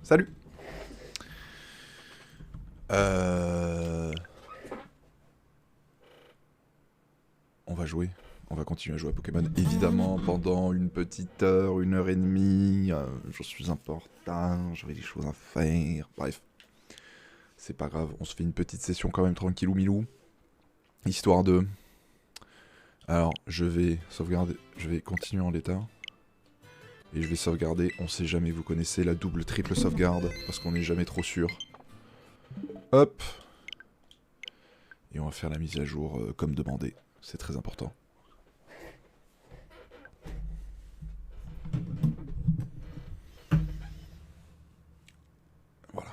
Salut. Euh... On va jouer. On va continuer à jouer à Pokémon. Évidemment, pendant une petite heure, 1 heure et demie. Je suis important, j'avais des choses à faire. Bref. C'est pas grave, on se fait une petite session quand même tranquillou milou. Histoire de... Alors, je vais sauvegarder... Je vais continuer en l'état. Et je vais sauvegarder, on sait jamais, vous connaissez la double, triple sauvegarde. Parce qu'on n'est jamais trop sûr. Hop. Et on va faire la mise à jour comme demandé. C'est très important. Voilà.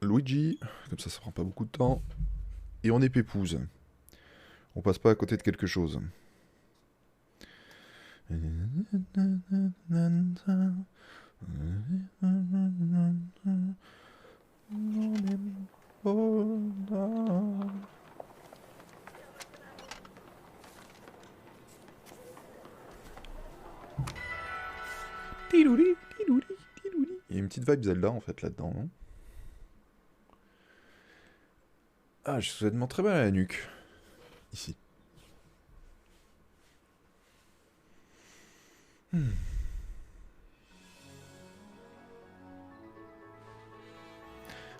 Luigi, comme ça prend pas beaucoup de temps. Et on est pépouze. On passe pas à côté de quelque chose. Il y a une petite vibe Zelda en fait là-dedans, non? Ah, je souhaite très mal à la nuque. Ici.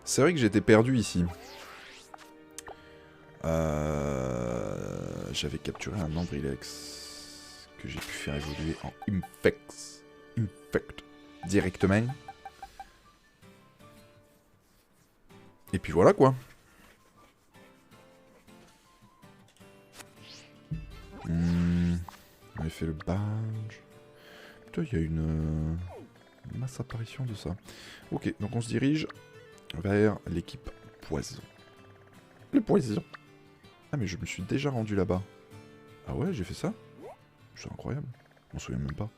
C'est vrai que j'étais perdu ici. J'avais capturé un Ambrilex que j'ai pu faire évoluer en Infect directement. Et puis voilà quoi. On avait fait le badge. Putain, il y a une masse apparition de ça. Ok, donc on se dirige vers l'équipe poison. Le poison. Ah mais je me suis déjà rendu là-bas. Ah ouais, j'ai fait ça? C'est incroyable. Je m'en souviens même pas.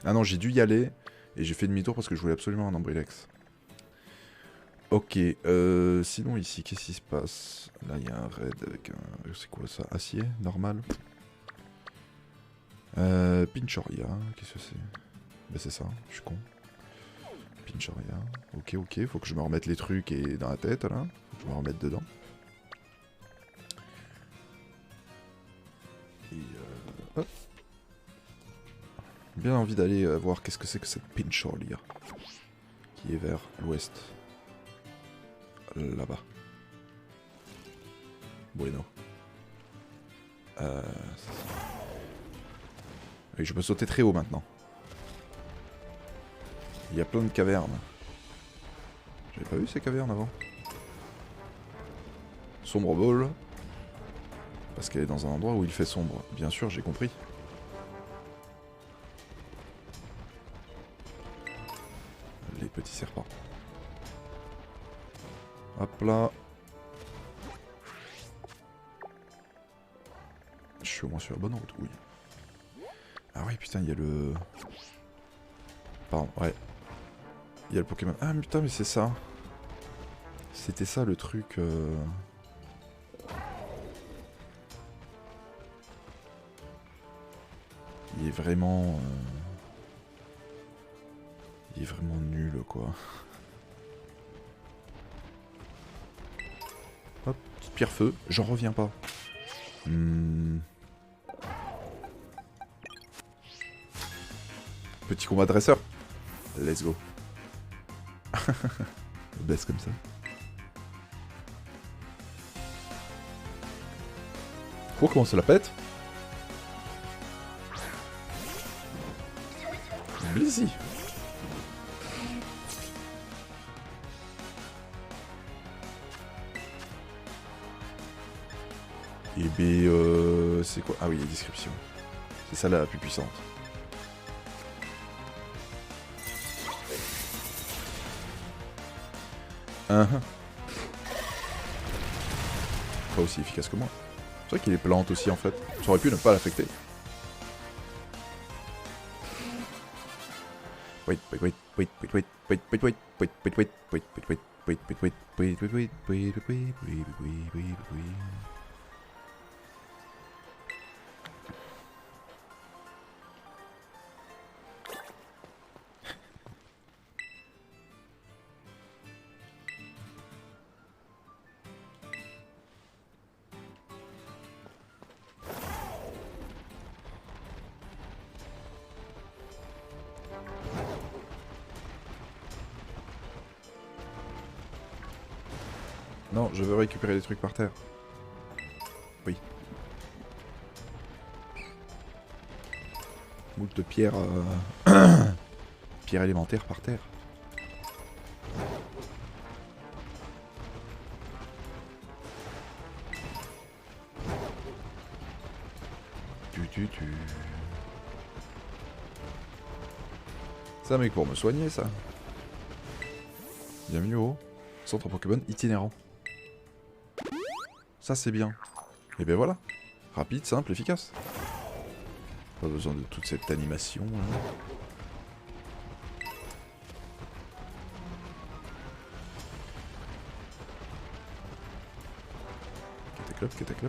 Ah non, j'ai dû y aller et j'ai fait demi-tour parce que je voulais absolument un Ambrilex. Ok, sinon ici, qu'est-ce qui se passe? Là, il y a un raid avec un... C'est quoi ça? Acier? Normal? Pinchoria, qu'est-ce que c'est? Bah c'est ça, je suis con. Pinchoria, ok, faut que je me remette les trucs et dans la tête là. Faut que je me remette dedans. Et hop. Bien envie d'aller voir qu'est-ce que c'est que cette Pinchoria. Qui est vers l'ouest. Là-bas. Bueno. Oui, je peux sauter très haut maintenant. Il y a plein de cavernes. J'avais pas vu ces cavernes avant. Sombre Ball. Parce qu'elle est dans un endroit où il fait sombre. Bien sûr, j'ai compris. Les petits serpents. Hop là. Je suis au moins sur la bonne route, oui. Ah oui, putain, il y a le... Pardon, ouais. Il y a le Pokémon. Ah putain, mais c'est ça. C'était ça le truc... Il est vraiment... Il est vraiment nul, quoi. Hop, petite pierre feu. J'en reviens pas. Petit combat dresseur. Let's go. Baisse comme ça. Oh, comment ça la pète? Blizzy. Et ben c'est quoi? Ah oui, il y a description. C'est ça la plus puissante. Pas aussi efficace que moi. C'est vrai qu'il est plante aussi en fait. Ça aurait pu ne pas l'affecter. Wait. Non, je veux récupérer des trucs par terre. Oui. Moult de pierres... pierres élémentaires par terre. Tu. Ça mec pour me soigner ça. Bienvenue au centre Pokémon itinérant. Ça c'est bien. Et ben voilà. Rapide, simple, efficace. Pas besoin de toute cette animation. Hein.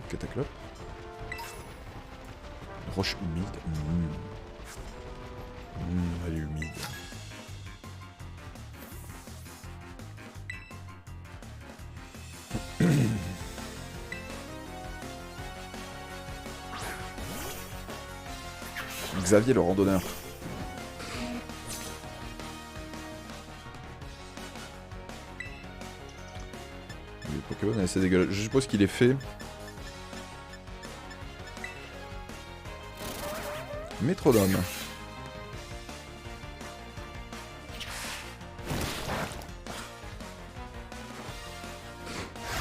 Cataclope. Roche humide. Elle est humide. Xavier le randonneur. Le Pokémon est assez dégueulasse. Je suppose qu'il est fait. Métronome.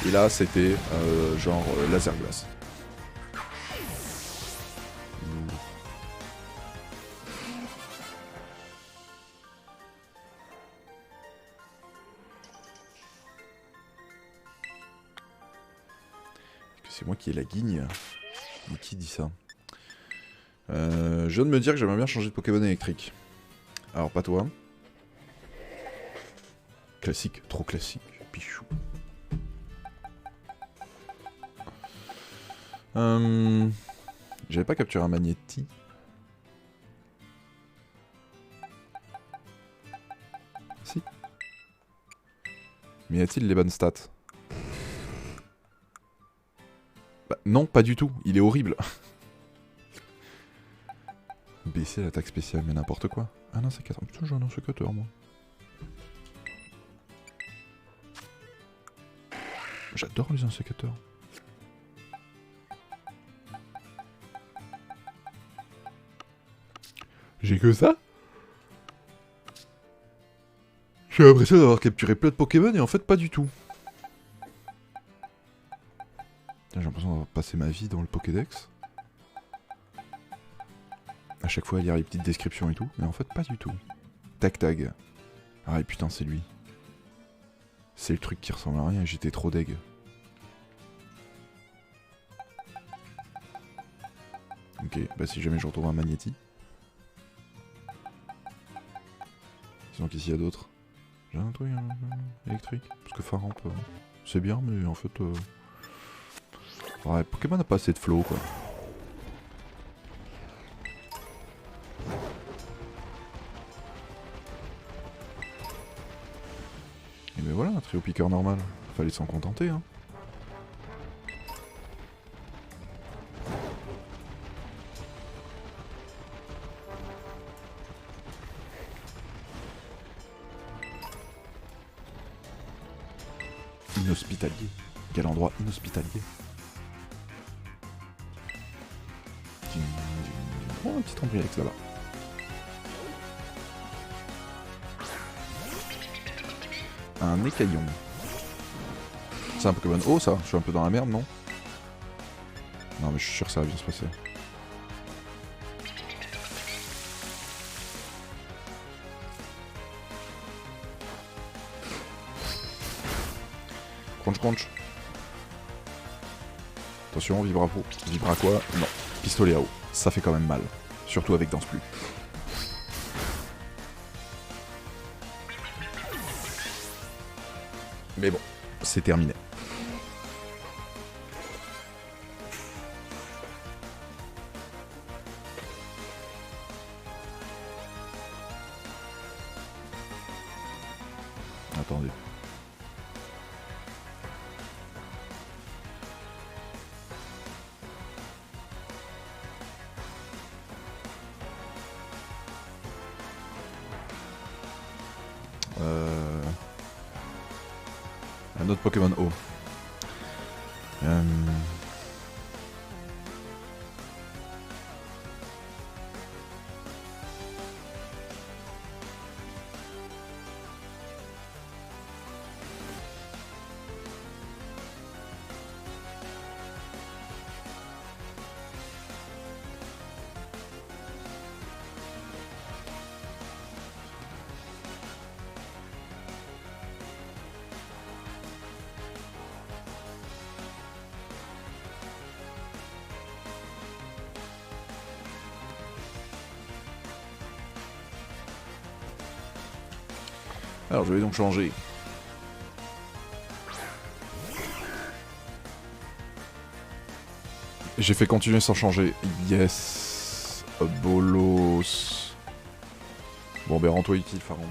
Et là c'était genre laser glace. C'est moi qui ai la guigne. Mais qui dit ça? Je viens de me dire que j'aimerais bien changer de Pokémon électrique. Alors pas toi. Classique, trop classique, pichou. J'avais pas capturé un Magnéti. Si. Mais y a-t-il les bonnes stats? Bah non, pas du tout, il est horrible. Baisser l'attaque spéciale, mais n'importe quoi. Un insécateur. Putain, j'ai un insécateur, moi. J'adore les insécateurs. J'ai que ça? J'ai l'impression d'avoir capturé plein de Pokémon et en fait pas du tout. J'ai l'impression d'avoir passé ma vie dans le Pokédex. À chaque fois, lire les petites descriptions et tout, mais en fait, pas du tout. Tag. Ah, et putain, c'est lui. C'est le truc qui ressemble à rien et j'étais trop deg. Ok, bah si jamais je retrouve un Magnéti. Sinon, qu'est-ce qu'il y a d'autre? J'ai un truc électrique. Parce que Faramp, c'est bien, mais en fait... Ouais, Pokémon n'a pas assez de flow, quoi. Et ben voilà, un trio piqueur normal. Fallait s'en contenter, hein. Inhospitalier. Quel endroit inhospitalier. Oh, un petit Ambriex là-bas. Un écaillon. C'est un Pokémon haut ça? Je suis un peu dans la merde, non? Non mais je suis sûr que ça va bien se passer. Crunch. Attention, vibra quoi? Non. Pistolet à eau. Ça fait quand même mal. Surtout avec Danse Pluie. Mais bon, c'est terminé. Attendez. Un autre Pokémon haut. Euh... Alors je vais donc changer. J'ai fait continuer sans changer. Yes. Bolos. Bon ben rends-toi utile, Pharaon.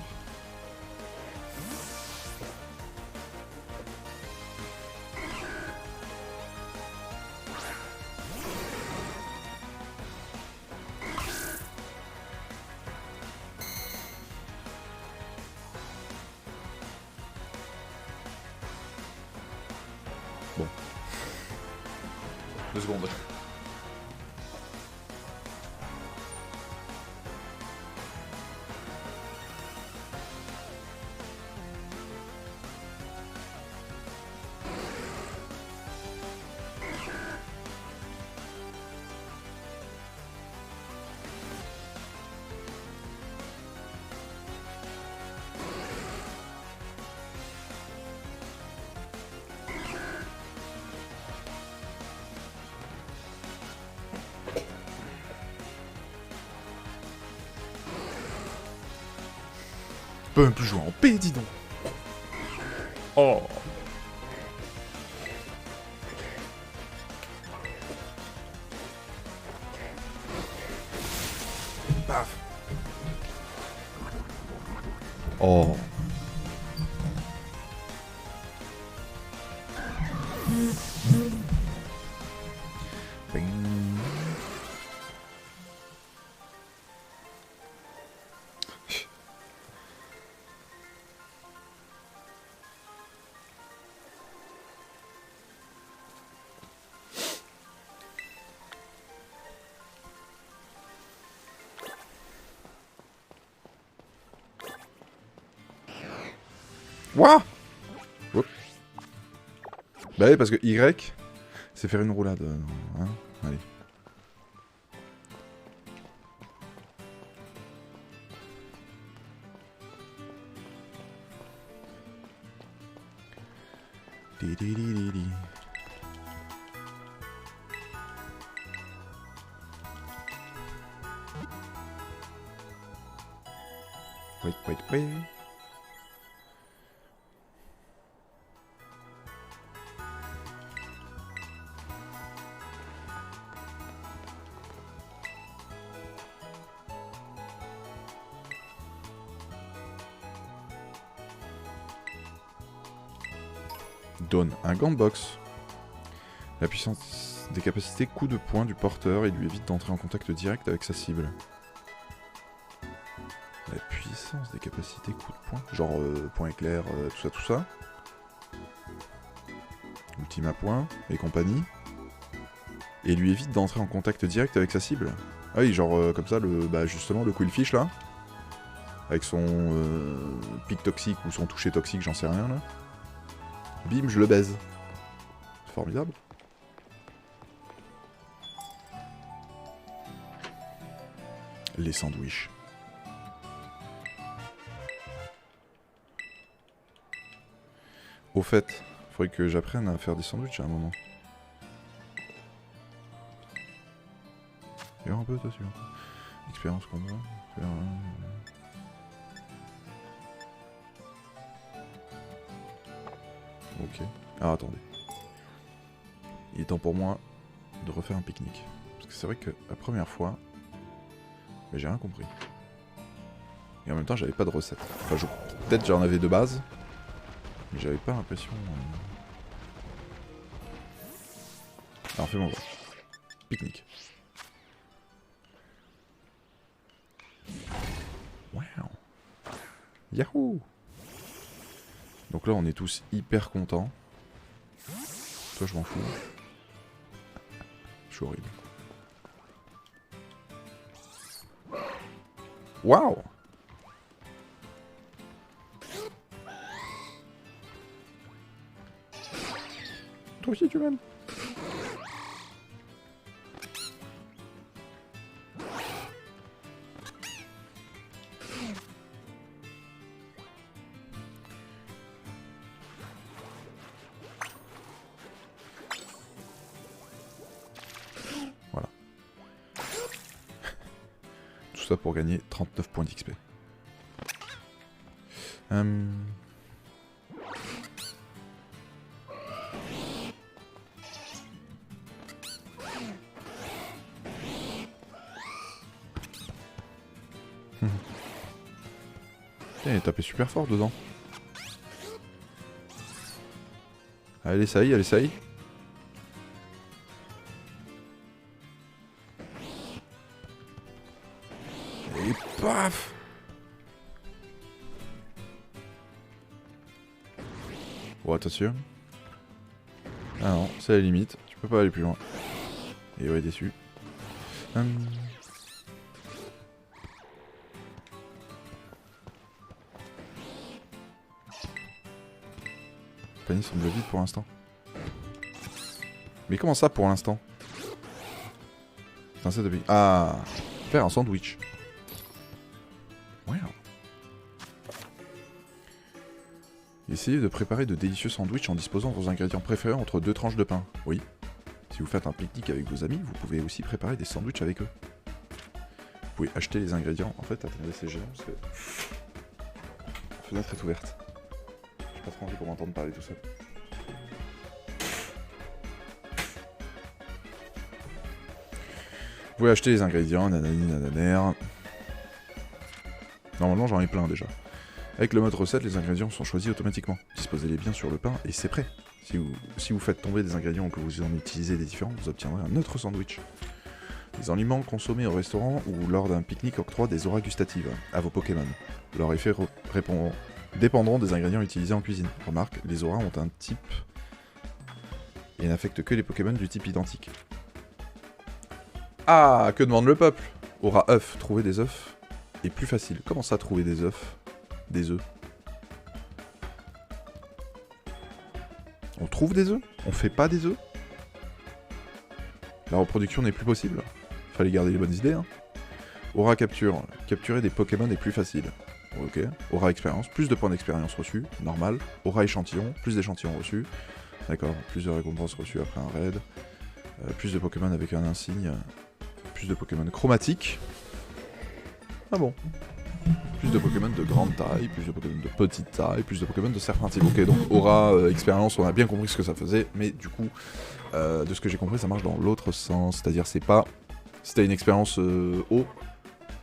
Bon. 2 secondes. Je peux même plus jouer en paix, dis donc. Oh. Paf. Oh. Bing. Wouah. Oups. Bah oui, parce que Y, c'est faire une roulade. Hein, allez. Di di di di di. Wait, wait, wait. Donne un gant de boxe. La puissance des capacités coup de poing du porteur et lui évite d'entrer en contact direct avec sa cible. La puissance des capacités coup de poing, genre point éclair, tout ça. Ultima point et compagnie. Et lui évite d'entrer en contact direct avec sa cible. Ah oui, genre comme ça, justement le Quillfish là. Avec son pic toxique ou son toucher toxique, j'en sais rien là. Bim, je le baise. Formidable. Les sandwichs. Au fait, faudrait que j'apprenne à faire des sandwichs à un moment. Viens un peu, toi, tu vois. Expérience combat. Ok. Ah, attendez. Il est temps pour moi de refaire un pique-nique. Parce que c'est vrai que la première fois, j'ai rien compris. Et en même temps, j'avais pas de recette. Enfin, peut-être j'en avais de base, mais j'avais pas l'impression... Alors, fais-moi voir. Pique-nique. Wow. Yahoo! Donc là, on est tous hyper contents. Toi, je m'en fous. Je suis horrible. Waouh! Toi aussi, tu m'aimes? Voilà. Tout ça pour gagner 39 points d'XP. Il est tapé super fort dedans. Elle essaye, elle essaye. Et paf! Oh, attention. Ah non, c'est la limite. Tu peux pas aller plus loin. Et ouais, déçu. Le panier semble vide pour l'instant. Mais comment ça pour l'instant? Putain, c'est depuis... Ah! Faire un sandwich. Wow. Essayez de préparer de délicieux sandwichs en disposant de vos ingrédients préférés entre 2 tranches de pain. Oui. Si vous faites un pique-nique avec vos amis, vous pouvez aussi préparer des sandwichs avec eux. Vous pouvez acheter les ingrédients. En fait, attendez, c'est génial parce que... La fenêtre est ouverte. J'ai pas trop envie qu'on m'entende parler tout seul. Vous pouvez acheter les ingrédients, nanani nananer. Normalement, j'en ai plein déjà. Avec le mode recette, les ingrédients sont choisis automatiquement. Disposez-les bien sur le pain et c'est prêt. Si vous faites tomber des ingrédients ou que vous en utilisez des différents, vous obtiendrez un autre sandwich. Les aliments consommés au restaurant ou lors d'un pique-nique octroient des auras gustatives à vos Pokémon. Leurs effets dépendront des ingrédients utilisés en cuisine. Remarque, les auras ont un type et n'affectent que les Pokémon du type identique. Ah, que demande le peuple? Aura œuf, trouver des œufs est plus facile. Comment ça, trouver des œufs? Des œufs. On trouve des œufs? On fait pas des œufs? La reproduction n'est plus possible. Fallait garder les bonnes idées, hein. Aura capture. Capturer des Pokémon est plus facile. Ok. Aura expérience. Plus de points d'expérience reçus. Normal. Aura échantillon. Plus d'échantillons reçus. D'accord. Plus de récompenses reçues après un raid. Plus de Pokémon avec un insigne. Plus de Pokémon chromatiques. Ah bon. Plus de Pokémon de grande taille, plus de Pokémon de petite taille, plus de Pokémon de certains types. Ok, donc aura, expérience, on a bien compris ce que ça faisait, mais du coup, de ce que j'ai compris, ça marche dans l'autre sens. C'est-à-dire, c'est pas... Si t'as une expérience haut,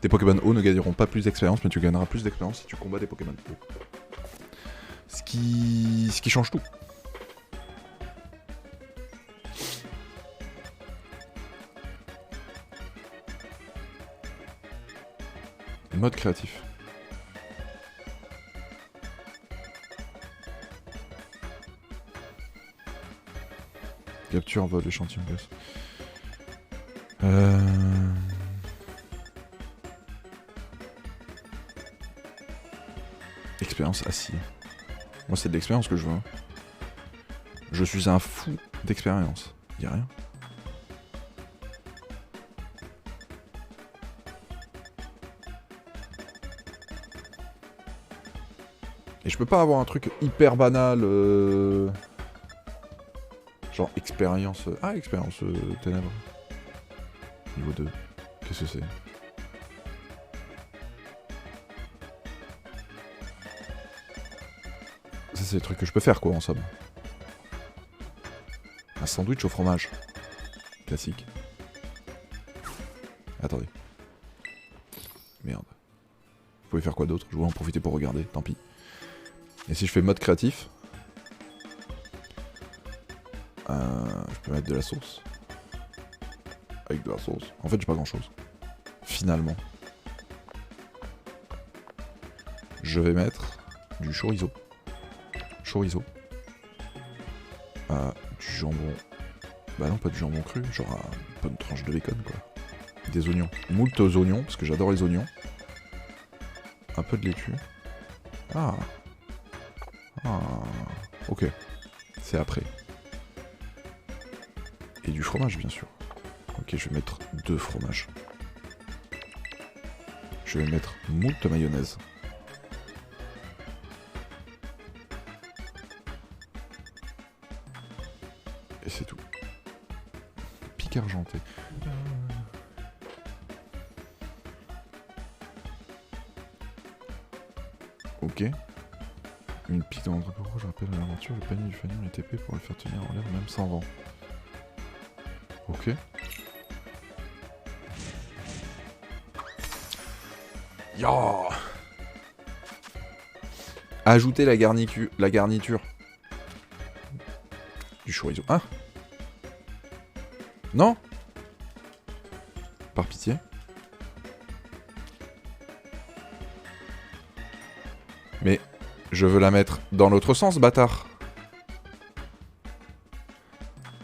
tes Pokémon hauts ne gagneront pas plus d'expérience, mais tu gagneras plus d'expérience si tu combats des Pokémon hauts. Ce qui change tout. Mode créatif. Capture, vol, échantillon, gosse. Expérience assis. Moi, c'est de l'expérience que je veux. Hein. Je suis un fou d'expérience. Y'a rien. Et je peux pas avoir un truc hyper banal. Genre expérience... Ah, expérience ténèbres. Niveau 2. Qu'est-ce que c'est? Ça, c'est des trucs que je peux faire, quoi, en somme. Un sandwich au fromage. Classique. Attendez. Merde. Vous pouvez faire quoi d'autre? Je voulais en profiter pour regarder, tant pis. Et si je fais mode créatif, je peux mettre de la sauce. Avec de la sauce. En fait, j'ai pas grand chose. Finalement. Je vais mettre du chorizo. Chorizo. Du jambon. Bah non, pas du jambon cru, genre pas une tranche de bacon quoi. Des oignons. Moult aux oignons, parce que j'adore les oignons. Un peu de laitue. Ah. Ah. Ok. C'est après. Et du fromage, bien sûr. Ok, je vais mettre 2 fromages. Je vais mettre moult mayonnaise. Et c'est tout. Pic argenté. Ok. Une pique dans l'entrepôt rouge rappelle à l'aventure, le panier du fanion est épais pour le faire tenir en l'air même sans vent. Ok. Ya. Ajouter la garniture. Du chorizo. Ah. Non. Par pitié. Mais je veux la mettre dans l'autre sens, bâtard.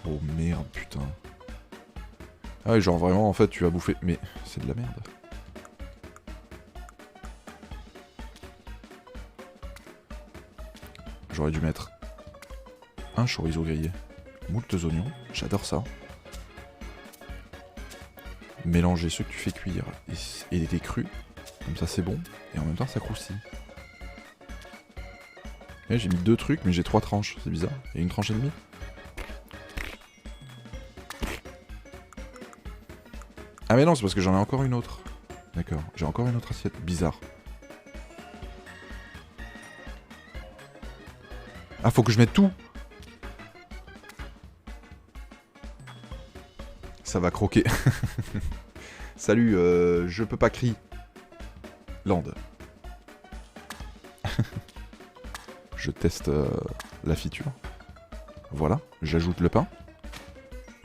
Oh merde, putain. Ah ouais, genre vraiment, en fait, tu as bouffé... Mais c'est de la merde. J'aurais dû mettre un chorizo grillé. Moult oignons, j'adore ça. Mélanger ce que tu fais cuire et les crus. Comme ça, c'est bon. Et en même temps, ça croustille. Ouais, j'ai mis 2 trucs, mais j'ai 3 tranches. C'est bizarre. Et une tranche et demie. Ah mais non, c'est parce que j'en ai encore une autre. D'accord, j'ai encore une autre assiette. Bizarre. Ah, faut que je mette tout. Ça va croquer. Salut, je peux pas crier. Land. Je teste la feature. Voilà, j'ajoute le pain.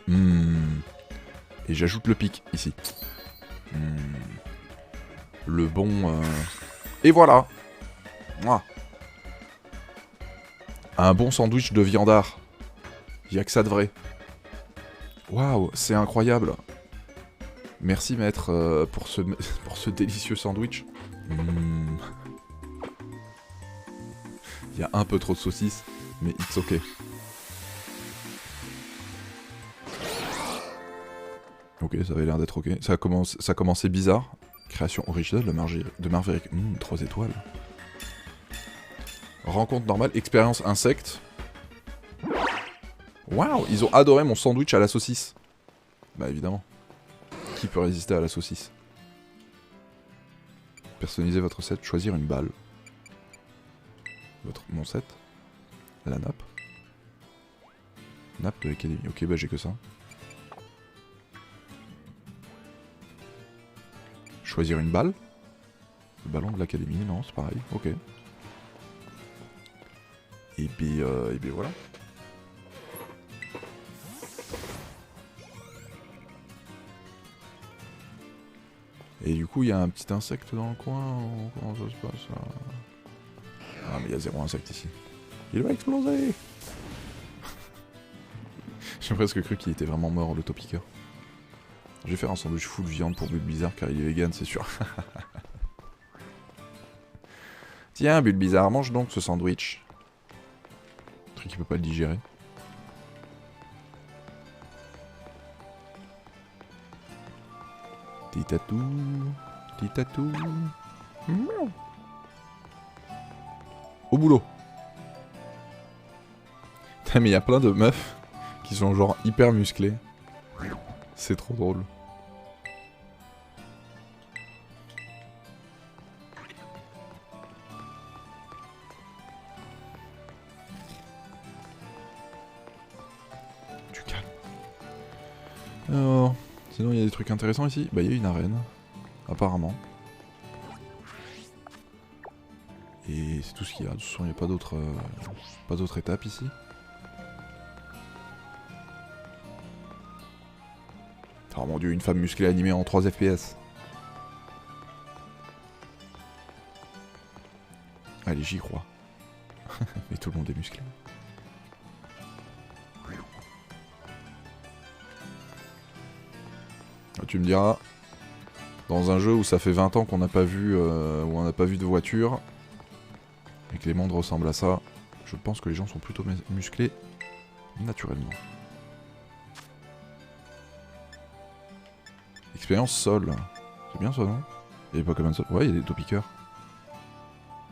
Et j'ajoute le pic, ici. Le bon... Et voilà. Mouah. Un bon sandwich de viandard. Y'a que ça de vrai. Waouh, c'est incroyable. Merci maître pour ce délicieux sandwich. Il y a un peu trop de saucisses, mais it's ok. Ok, ça avait l'air d'être ok. Ça commençait bizarre. Création originale de Marvel. 3 étoiles. Rencontre normale, expérience insecte. Waouh, ils ont adoré mon sandwich à la saucisse. Bah évidemment. Qui peut résister à la saucisse? Personnalisez votre set, choisir une balle. Mon set. La nappe. Nappe de l'académie. Ok, bah j'ai que ça. Choisir une balle. Le ballon de l'académie, non, c'est pareil. Ok. Et puis voilà. Et du coup, il y a un petit insecte dans le coin. Comment ça se passe là? Ah, mais il y a 0 insecte ici. Il va exploser. J'ai presque cru qu'il était vraiment mort, l'autopiqueur. Je vais faire un sandwich full viande pour Bulbizarre car il est vegan, c'est sûr. Tiens, Bulbizarre, mange donc ce sandwich. Le truc, il peut pas le digérer. Titatou, titatou. Au boulot. Putain, mais il y a plein de meufs qui sont genre hyper musclées. C'est trop drôle. Du calme. Alors, sinon il y a des trucs intéressants ici. Bah il y a une arène, apparemment. Et c'est tout ce qu'il y a. De toute façon, il n'y a pas d'autres étapes ici. Oh mon dieu, une femme musclée animée en 3 FPS. Allez, j'y crois. Mais tout le monde est musclé. Tu me diras, dans un jeu où ça fait 20 ans qu'on n'a pas vu, où on n'a pas vu de voiture, et que les mondes ressemblent à ça, je pense que les gens sont plutôt musclés naturellement. Expérience sol. C'est bien ça, non? Il y a des Pokémon sol. Ouais, il y a des Topiqueurs.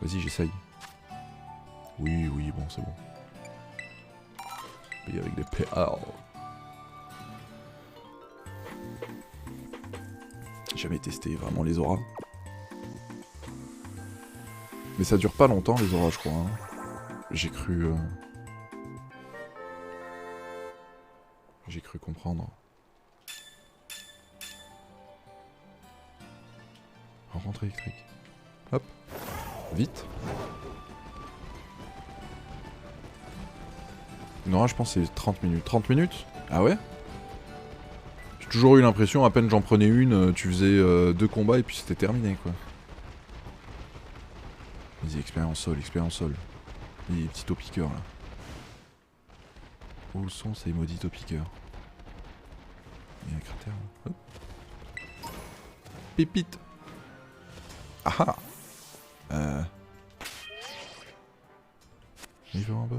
Vas-y, j'essaye. Oui, oui, bon, c'est bon. Et avec des PA. J'ai jamais testé vraiment les auras. Mais ça dure pas longtemps les auras, je crois. Hein. J'ai cru comprendre. Rencontre électrique. Hop. Vite. Non, je pense que c'est 30 minutes. 30 minutes? Ah ouais? J'ai toujours eu l'impression, à peine j'en prenais une, tu faisais 2 combats et puis c'était terminé, quoi. Vas-y, expérience sol, expérience sol. Les petits Topiqueurs, là. Où sont ces maudits Topiqueurs? Il y a un cratère, là. Hop. Pépite. Ah ah. Il fait un peu.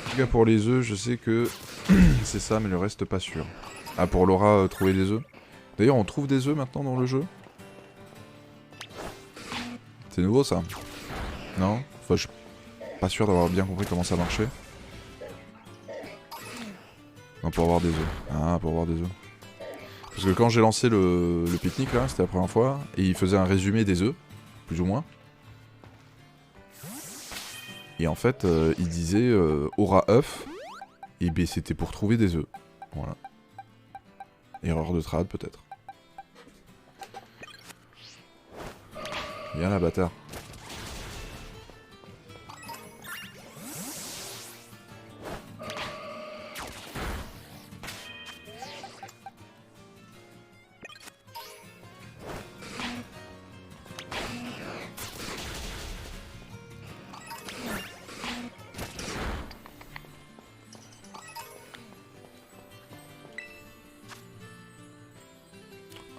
En tout cas pour les œufs, je sais que c'est ça, mais le reste pas sûr. Ah, pour Laura, trouver des œufs. D'ailleurs, on trouve des œufs maintenant dans le jeu? C'est nouveau ça? Non? Enfin, je suis pas sûr d'avoir bien compris comment ça marchait. Non, pour avoir des œufs. Ah, pour avoir des œufs. Parce que quand j'ai lancé le pique-nique là, c'était la première fois, et il faisait un résumé des œufs, plus ou moins. Et en fait, il disait aura œuf, et bien c'était pour trouver des œufs. Voilà. Erreur de trad peut-être. Viens là, bâtard.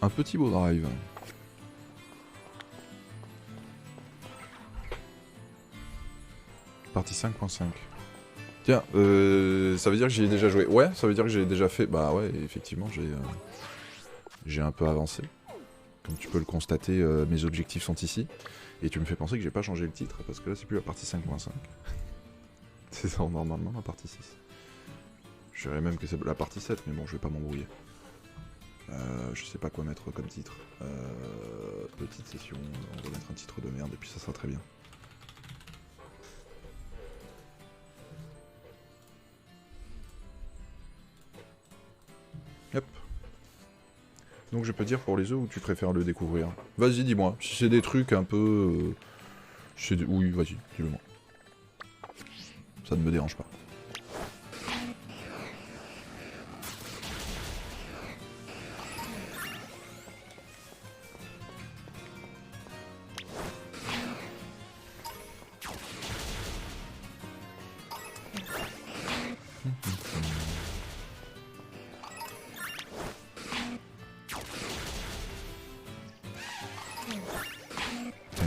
Un petit beau drive. Partie 5.5. Tiens, ça veut dire que j'y ai déjà joué. Ouais, ça veut dire que j'ai déjà fait. Bah ouais, effectivement, j'ai un peu avancé. Comme tu peux le constater, mes objectifs sont ici. Et tu me fais penser que j'ai pas changé le titre, parce que là c'est plus la partie 5.5. C'est ça normalement la partie 6. Je dirais même que c'est la partie 7, mais bon, je vais pas m'embrouiller. Je sais pas quoi mettre comme titre. Petite session, on va mettre un titre de merde et puis ça sera très bien. Yep. Donc je peux dire pour les œufs ou tu préfères le découvrir? Vas-y, dis-moi. Si c'est des trucs un peu... Oui, vas-y, dis-le-moi. Ça ne me dérange pas.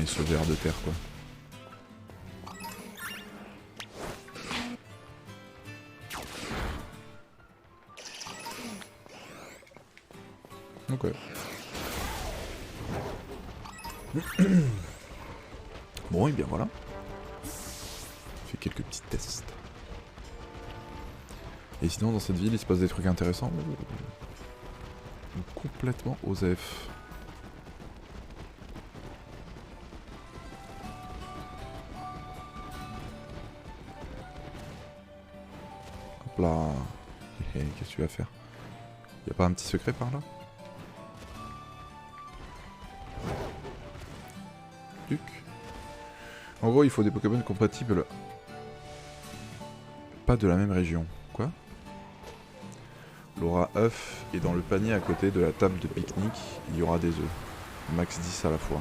Et ce ver de terre, quoi. Ok. Bon, et bien voilà. On fait quelques petits tests. Et sinon, dans cette ville, il se passe des trucs intéressants. Complètement OSEF. Hop là. Qu'est-ce que tu vas faire? Y'a pas un petit secret par là? Duc. En gros, il faut des Pokémon compatibles. Pas de la même région. Quoi? L'aura œuf est dans le panier à côté de la table de pique-nique. Il y aura des œufs. Max 10 à la fois.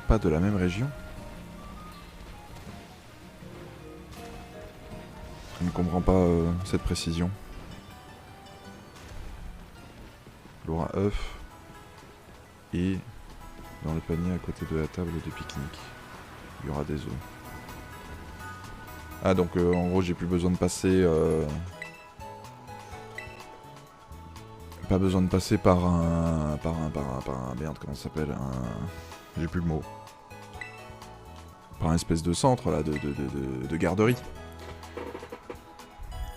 pas de la même région. Je ne comprends pas cette précision. Il y aura œuf et dans le panier à côté de la table de pique-nique, il y aura des œufs. Ah donc en gros j'ai plus besoin de passer... Pas besoin de passer par un... Merde, comment ça s'appelle J'ai plus le mot. Par un espèce de centre là, de garderie.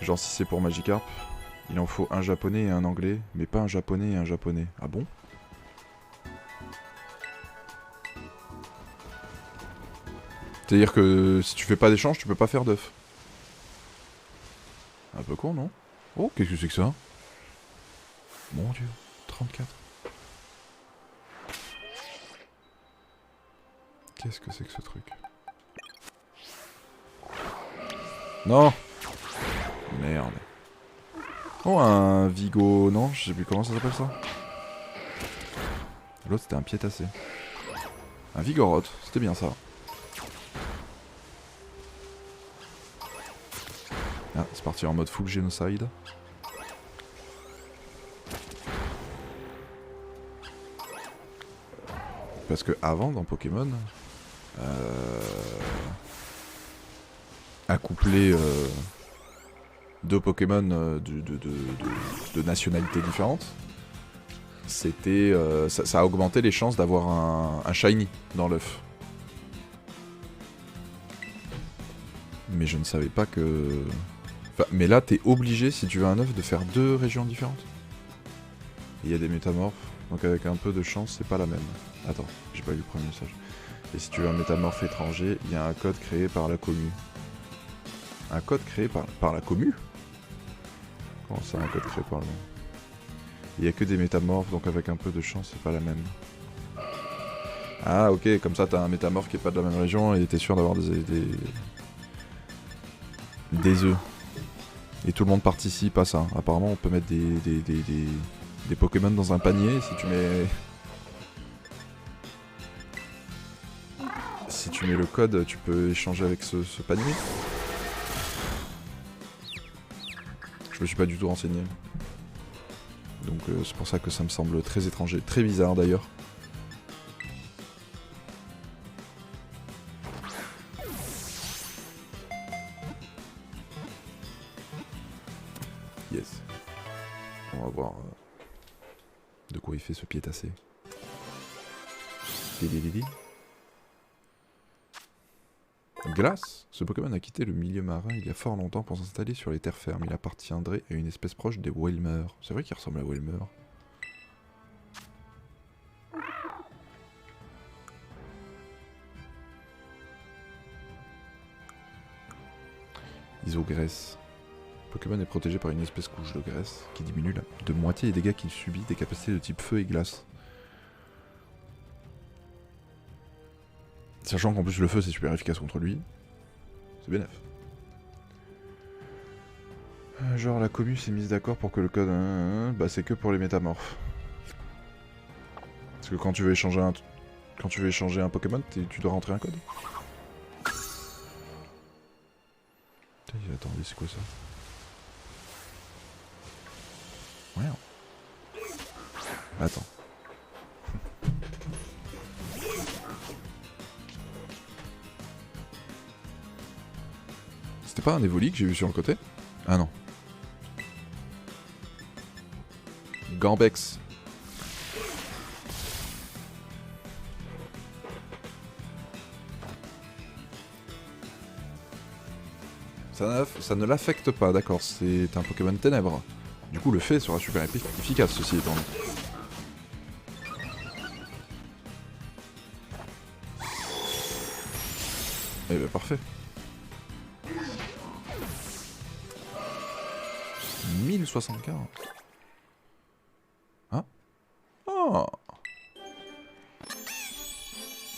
Genre si c'est pour Magikarp, il en faut un japonais et un anglais, mais pas un japonais et un japonais. Ah bon? C'est-à-dire que si tu fais pas d'échange, tu peux pas faire d'œuf. Un peu con, non? Oh, qu'est-ce que c'est que ça? Mon dieu, 34. Qu'est-ce que c'est que ce truc? Non! Merde. Oh, un Vigo... Non, je sais plus comment ça s'appelle ça. L'autre, c'était un pied-tassé. Un Vigoroth, c'était bien ça. Ah, c'est parti en mode full génocide. Parce que avant, dans Pokémon, accoupler deux Pokémon de nationalités différentes, c'était, ça a augmenté les chances d'avoir un shiny dans l'œuf. Mais je ne savais pas que... Enfin, mais là, t'es obligé, si tu veux un œuf, de faire deux régions différentes. Il y a des métamorphes, donc avec un peu de chance, c'est pas la même. Attends, j'ai pas lu le premier message. Et si tu veux un métamorphe étranger, il y a un code créé par la commu. Un code créé par la commu? Comment ça, un code créé par la... Il y a que des métamorphes, donc avec un peu de chance, c'est pas la même. Ah ok, comme ça t'as un métamorphe qui est pas de la même région et t'es sûr d'avoir des œufs. Et tout le monde participe à ça. Apparemment on peut mettre des Pokémon dans un panier. Si tu mets... Si tu mets le code, tu peux échanger avec ce panier. Je me suis pas du tout renseigné. Donc c'est pour ça que ça me semble très étranger. Très bizarre d'ailleurs. Yes. On va voir de quoi il fait ce pied-tassé. Glace. Ce Pokémon a quitté le milieu marin il y a fort longtemps pour s'installer sur les terres fermes. Il appartiendrait à une espèce proche des Wailmer. C'est vrai qu'il ressemble à Wailmer. Isogresse. Pokémon est protégé par une espèce couche de graisse qui diminue de moitié les dégâts qu'il subit des capacités de type feu et glace. Sachant qu'en plus le feu c'est super efficace contre lui. C'est bénef. Genre la commu s'est mise d'accord pour que le code... bah c'est que pour les métamorphes. Parce que quand tu veux échanger un Pokémon, tu dois rentrer un code. Attendez, c'est quoi ça? Ouais. Attends. C'était pas un Evoli que j'ai vu sur le côté? Ah non. Gambex. Ça ne l'affecte pas, d'accord, c'est un Pokémon ténèbres. Du coup, le fait sera super efficace, ceci étant dit. Eh ben parfait. 1075. Hein? Oh.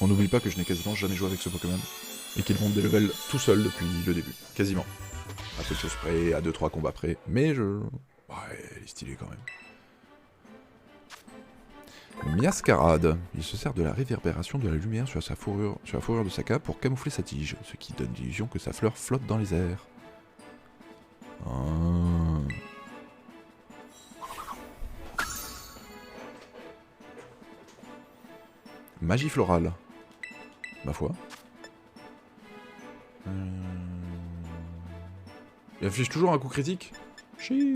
On n'oublie pas que je n'ai quasiment jamais joué avec ce Pokémon. Et qu'il monte des levels tout seul depuis le début. Quasiment. À peu de choses près, à 2-3 combats près. Mais je... Ouais, elle est stylée quand même. Miascarade. Il se sert de la réverbération de la lumière sur la fourrure de sa cape pour camoufler sa tige, ce qui donne l'illusion que sa fleur flotte dans les airs. Ah. Magie florale. Ma foi. Il affiche toujours un coup critique. Chi.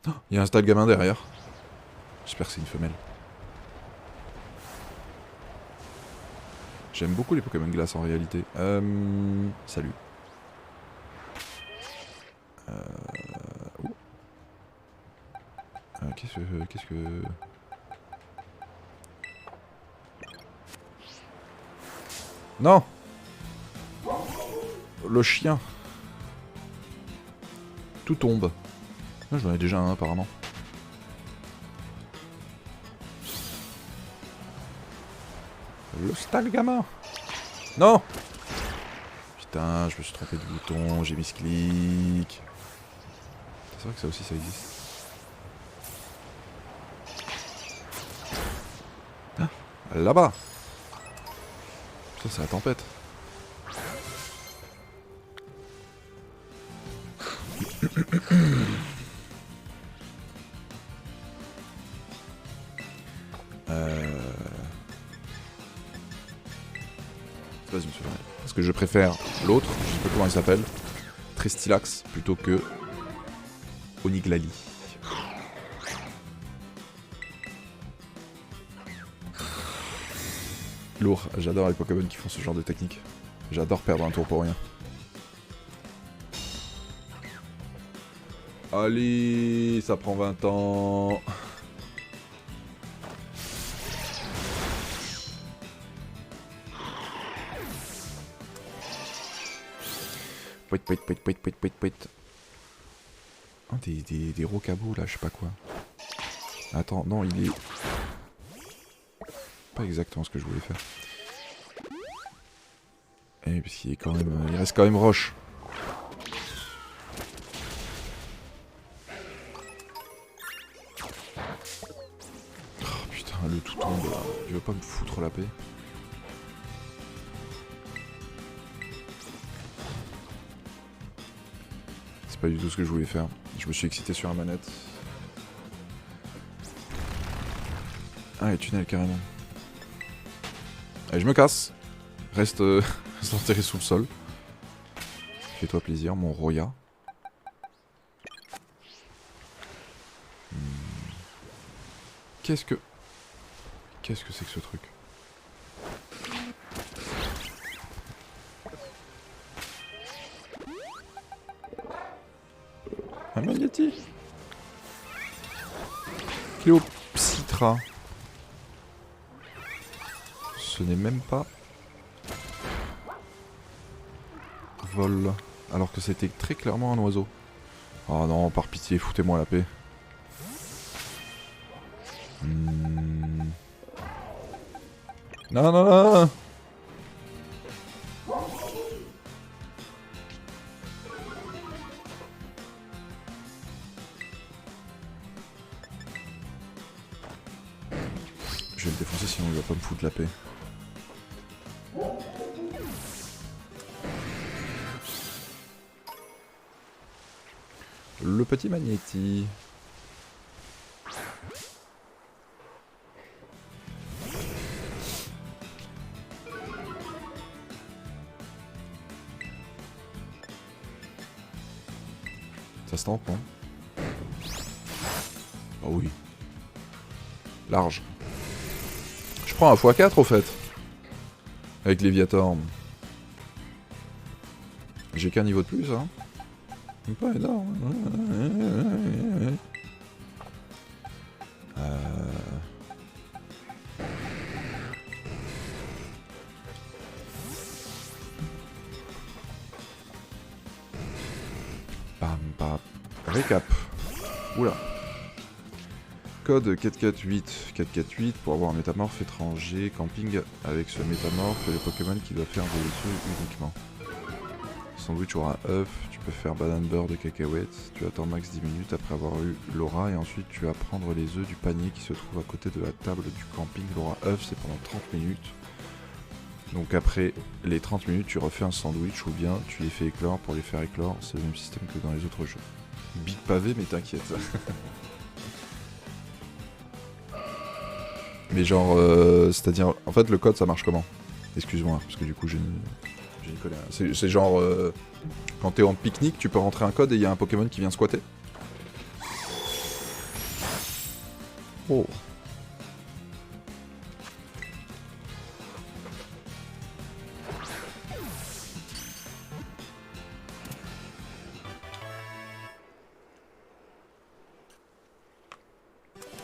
Oh, il y a un stade gamin derrière. J'espère que c'est une femelle. J'aime beaucoup les Pokémon glace en réalité. Salut. Qu'est-ce que... Non. Le chien. Tout tombe. J'en ai déjà un apparemment. Le style gamin. Non. Putain, je me suis trompé de bouton, j'ai mis ce clic. C'est vrai que ça aussi ça existe. Ah, là-bas. Putain, c'est la tempête. Vas-y, monsieur. Parce que je préfère l'autre, je sais pas comment il s'appelle, Trestilax, plutôt que Oniglali. Lourd, j'adore les Pokémon qui font ce genre de technique. J'adore perdre un tour pour rien. Allez, ça prend 20 ans. Wait. Oh, des rocabots là, je sais pas quoi. Attends, non, il est... Pas exactement ce que je voulais faire. Eh, parce qu'il est quand même... Il reste quand même roche. Oh putain, le tout tombe là. Il veut pas me foutre la paix. C'est pas du tout ce que je voulais faire. Je me suis excité sur la manette. Ah, les tunnels carrément. Allez, je me casse. Reste enterré sous le sol. Fais-toi plaisir, mon Roya. Qu'est-ce que c'est que ce truc? Un Magnéti. Cléopsitra. Ce n'est même pas... Vol. Alors que c'était très clairement un oiseau. Oh non, par pitié, foutez-moi la paix. Non. Je vais le défoncer sinon il va pas me foutre la paix. Le petit Magnéti. Ça se tente, non? Oh oui. Large. Je prends un x4 au fait. Avec Léviator. J'ai qu'un niveau de plus, hein. Pas énorme. Bam, bam. Récap. Oula. code 448. 448 pour avoir un métamorphe étranger. Camping avec ce métamorphe et les Pokémon qui doivent faire des œufs uniquement. Sandwich aura œuf, tu peux faire banane beurre de cacahuètes, tu attends max 10 minutes après avoir eu l'aura et ensuite tu vas prendre les œufs du panier qui se trouve à côté de la table du camping. L'aura œuf c'est pendant 30 minutes. Donc après les 30 minutes tu refais un sandwich ou bien tu les fais éclore pour les faire éclore, c'est le même système que dans les autres jeux. Big pavé mais t'inquiète. Mais genre, c'est-à-dire, en fait le code ça marche comment? Excuse-moi, parce que du coup j'ai une colère. C'est genre, quand t'es en pique-nique, tu peux rentrer un code et il y a un Pokémon qui vient squatter? Oh.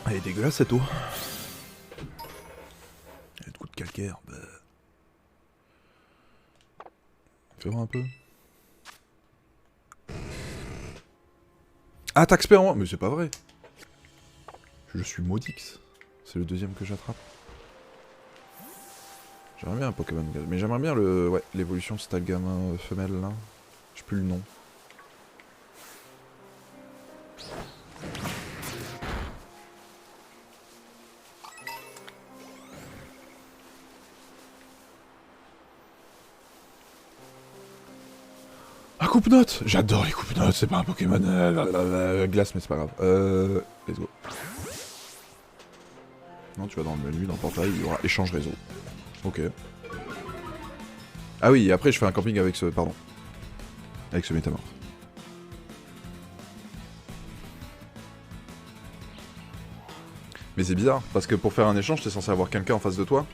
Elle est dégueulasse cette eau. Elle a de goût de calcaire. Bah. Fais voir un peu. Ah, t'as expert en moi. Mais c'est pas vrai. Je suis Maudix. C'est le deuxième que j'attrape. J'aimerais bien un Pokémon gaz. Mais j'aimerais bien le. Ouais, l'évolution style gamin femelle là. Je sais plus le nom. Ah, coupe-note. J'adore les coupe-notes, c'est pas un Pokémon glace, mais c'est pas grave. Let's go. Non, tu vas dans le menu, dans le portail, il y aura échange réseau. Ok. Ah oui, et après je fais un camping avec ce... Pardon. Avec ce métamorphe. Mais c'est bizarre, parce que pour faire un échange, t'es censé avoir quelqu'un en face de toi.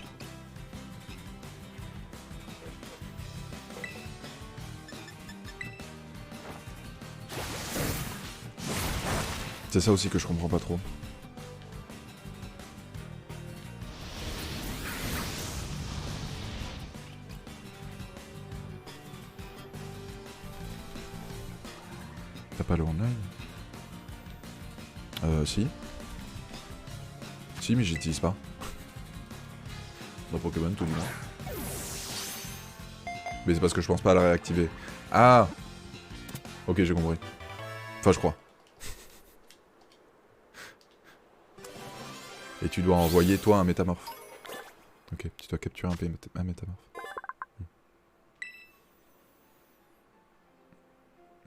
C'est ça aussi que je comprends pas trop. T'as pas le online? Si. Si, mais j'utilise pas. Dans Pokémon, tout du moins. Mais c'est parce que je pense pas à la réactiver. Ah! Ok, j'ai compris. Enfin, je crois. Et tu dois envoyer, toi, un métamorphe. Ok, tu dois capturer un métamorphe.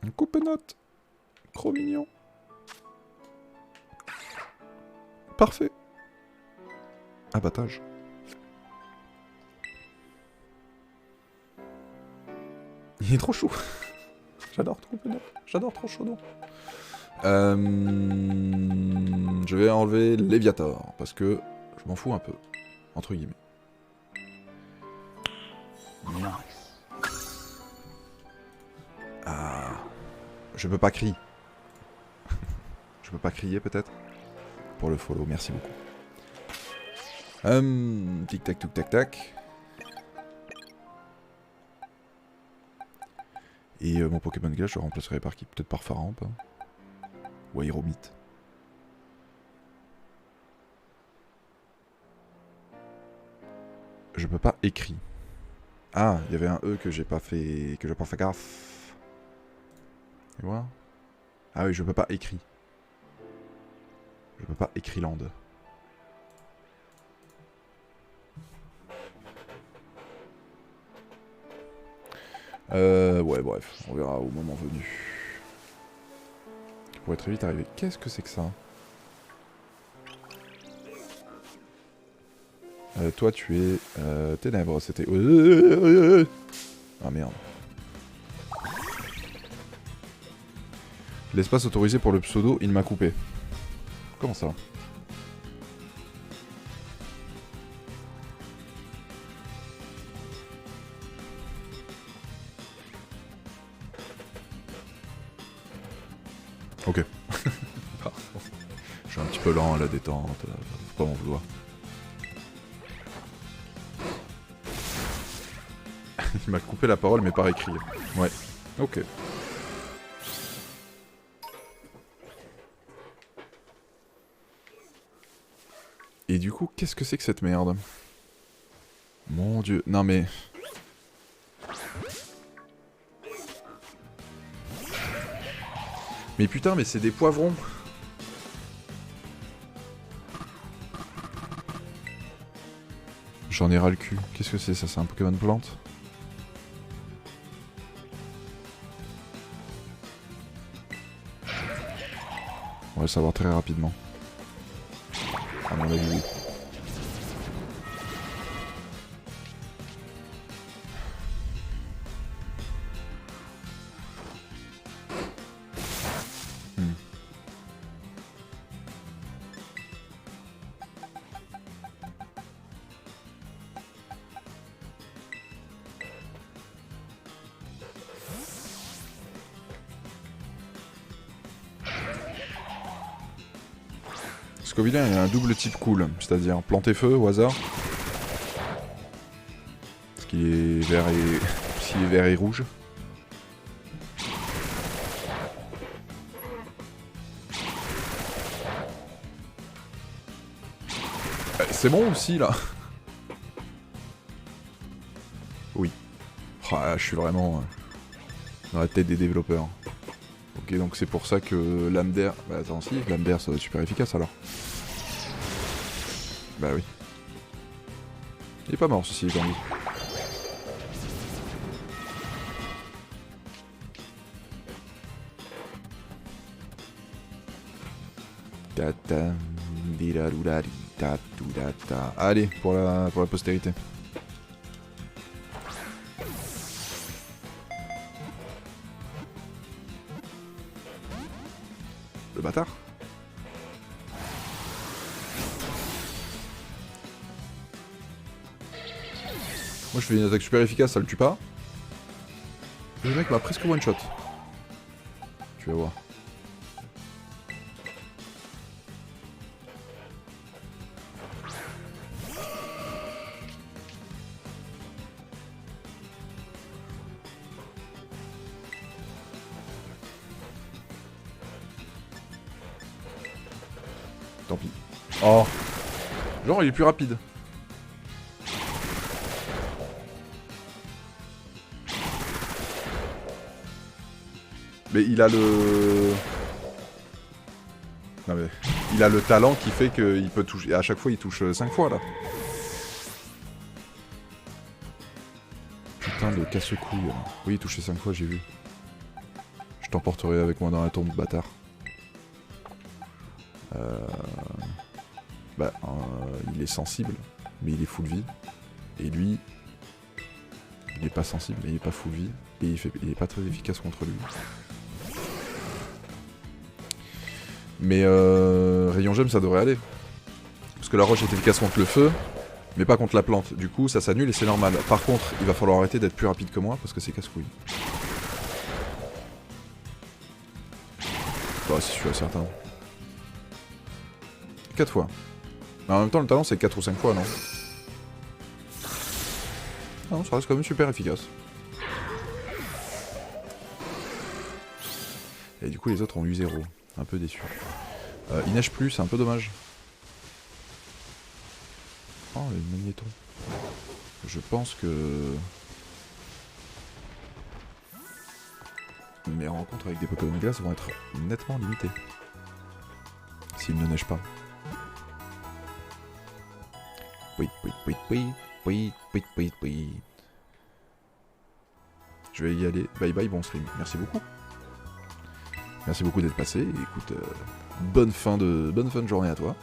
Un coupe-note. Trop mignon. Parfait. Abattage. Il est trop chou. J'adore trop coupe-note. J'adore trop chaudon. Je vais enlever Léviator, parce que je m'en fous un peu, entre guillemets. Nice. Ah, je peux pas crier. Je peux pas crier peut-être? Pour le follow, merci beaucoup. Tic tac touc tac tac. Et mon Pokémon Glace, je le remplacerai par qui? Peut-être par Faramp, hein. Ou Aéromite. Je peux pas écrire. Ah, il y avait un E que j'ai pas fait. Que j'ai pas fait gaffe. Tu vois? Ah oui, je peux pas écrire. Je peux pas écrire land. Ouais, bref, on verra au moment venu. Qui pourrait très vite arriver. Qu'est-ce que c'est que ça? Toi, tu es ténèbres, c'était... Ah merde. L'espace autorisé pour le pseudo, il m'a coupé. Comment ça? Ok. Je suis un petit peu lent à la détente, faut pas m'en vouloir. Il m'a coupé la parole mais par écrit. Ouais, ok. Et du coup, qu'est-ce que c'est que cette merde? Mon dieu, non mais... Mais putain, mais c'est des poivrons. J'en ai ras le cul. Qu'est-ce que c'est ça? C'est un Pokémon plante? On va le savoir très rapidement. À mon avis, oui. Scovillain, il a un double type cool, c'est-à-dire planter feu au hasard. Parce qu'il est vert et... S'il est vert et rouge. C'est bon aussi là. Oui. Ah, je suis vraiment dans la tête des développeurs. Ok, donc c'est pour ça que l'âme d'air... Bah attends, si, l'âme d'air ça doit être super efficace alors. Bah oui. Il est pas mort ceci, j'ai envie. Allez, pour la postérité. Le bâtard. Moi je fais une attaque super efficace, ça le tue pas. Et le mec m'a presque one shot. Tu vas voir. Tant pis. Oh. Genre il est plus rapide. Mais il a le... Non mais... Il a le talent qui fait qu'il peut toucher... À chaque fois il touche 5 fois là. Putain de casse-couille. Oui il touchait 5 fois, j'ai vu. Je t'emporterai avec moi dans la tombe, bâtard. Il est sensible, mais il est full vie. Et lui, il est pas sensible, mais il est pas full vie. Et il est pas très efficace contre lui. Mais rayon gemme ça devrait aller. Parce que la roche est efficace contre le feu, mais pas contre la plante. Du coup ça s'annule et c'est normal. Par contre, il va falloir arrêter d'être plus rapide que moi parce que c'est casse-couille. Bah si je suis certain. 4 fois. Mais en même temps le talent c'est 4 ou 5 fois, non? Non, ça reste quand même super efficace. Et du coup les autres ont eu 0. Un peu déçu. Il neige plus, c'est un peu dommage. Oh, les magnétons. Je pense que... mes rencontres avec des Pokémon glace vont être nettement limitées. S'il ne neige pas. Je vais y aller. Bye bye, bon stream. Merci beaucoup. Merci beaucoup d'être passé. Et écoute, bonne fin de journée à toi.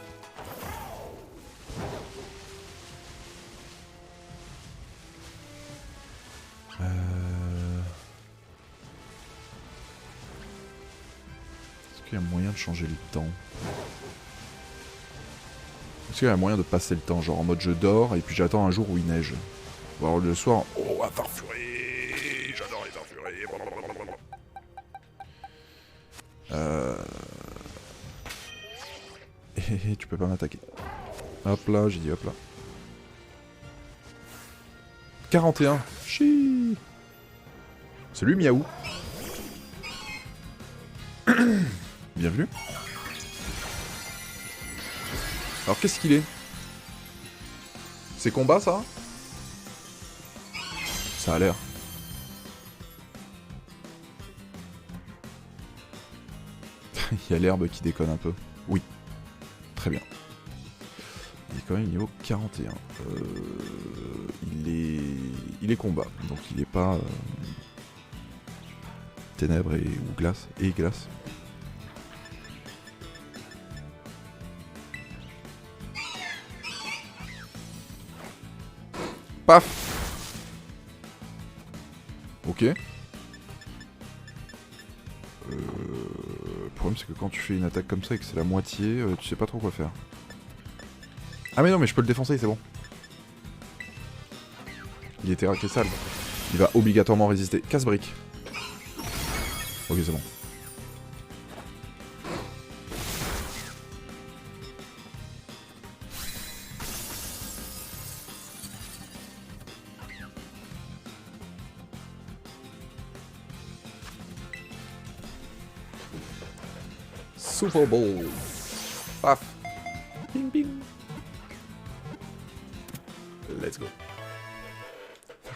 Est-ce qu'il y a moyen de changer le temps? Est-ce qu'il y a moyen de passer le temps, genre en mode je dors et puis j'attends un jour où il neige? Ou alors le soir, oh, un farfuré, j'adore les farfurés. Et tu peux pas m'attaquer. Hop là, j'ai dit hop là. 41. Chi. Salut Miaou. Bienvenue. Alors qu'est-ce qu'il est? C'est combat ça? Ça a l'air. Il y a l'herbe qui déconne un peu. Oui. Très bien. Il est quand même niveau 41. Il est combat, donc il est pas ténèbres ou glace. Et glace. Paf. Ok. Le problème c'est que quand tu fais une attaque comme ça et que c'est la moitié, tu sais pas trop quoi faire. Ah mais non mais je peux le défoncer, c'est bon. Il était raqué sale. Il va obligatoirement résister. Casse-brique. Ok c'est bon. Super Bowl. Paf. Bing bing. Let's go.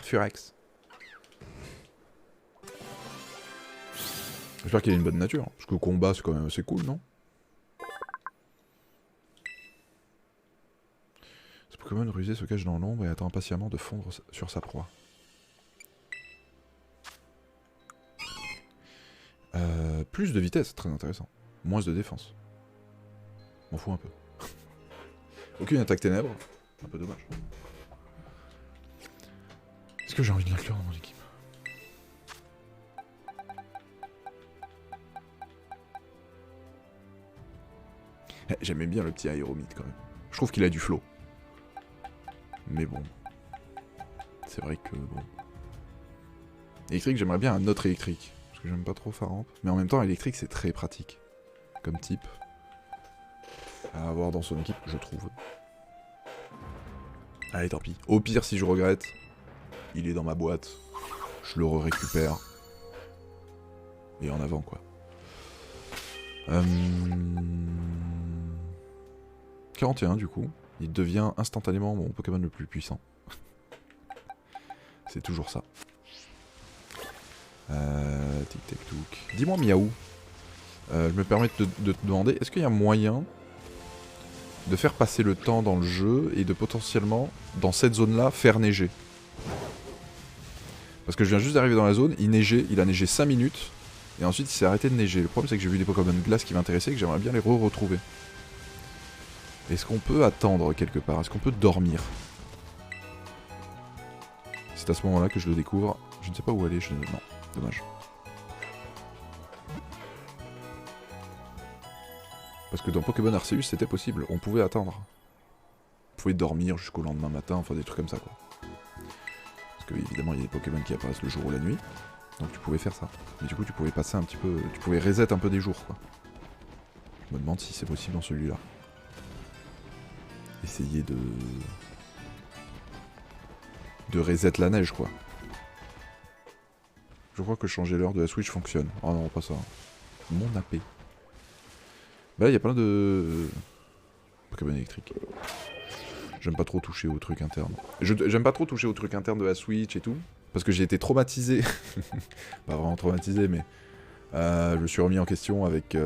Furex. J'espère qu'il a une bonne nature. Parce que le combat c'est quand même assez cool, non? Ce Pokémon rusé se cache dans l'ombre et attend impatiemment de fondre sur sa proie. Plus de vitesse, très intéressant. Moins de défense. M'en fous un peu. Aucune attaque ténèbres. Un peu dommage. Est-ce que j'ai envie de l'inclure dans mon équipe? J'aimais bien le petit aéromite quand même. Je trouve qu'il a du flow. Mais bon. C'est vrai que bon. Électrique, j'aimerais bien un autre électrique. Parce que j'aime pas trop Faramp. Mais en même temps, électrique, c'est très pratique. Comme type. À avoir dans son équipe, je trouve. Allez, tant pis. Au pire, si je regrette, il est dans ma boîte. Je le récupère. Et en avant, quoi. 41, du coup. Il devient instantanément mon Pokémon le plus puissant. C'est toujours ça. Tic tac touc. Dis-moi Miaou. Je me permets de te demander, est-ce qu'il y a moyen de faire passer le temps dans le jeu et de potentiellement, dans cette zone-là, faire neiger? Parce que je viens juste d'arriver dans la zone, il a neigé 5 minutes, et ensuite il s'est arrêté de neiger. Le problème c'est que j'ai vu des Pokémon de glace qui m'intéressaient et que j'aimerais bien les retrouver. Est-ce qu'on peut attendre quelque part? Est-ce qu'on peut dormir? C'est à ce moment-là que je le découvre. Je ne sais pas où aller, non, dommage. Parce que dans Pokémon Arceus, c'était possible, on pouvait attendre. On pouvait dormir jusqu'au lendemain matin, enfin des trucs comme ça quoi. Parce que évidemment il y a des Pokémon qui apparaissent le jour ou la nuit, donc tu pouvais faire ça. Mais du coup tu pouvais passer un petit peu, tu pouvais reset un peu des jours quoi. Je me demande si c'est possible dans celui-là. Essayer de reset la neige quoi. Je crois que changer l'heure de la Switch fonctionne. Oh non, pas ça. Mon AP. Bah là, il y a plein de Pokémon électriques. J'aime pas trop toucher aux trucs internes. J'aime pas trop toucher aux trucs internes de la Switch et tout. Parce que j'ai été traumatisé. Pas vraiment traumatisé, mais... je me suis remis en question avec...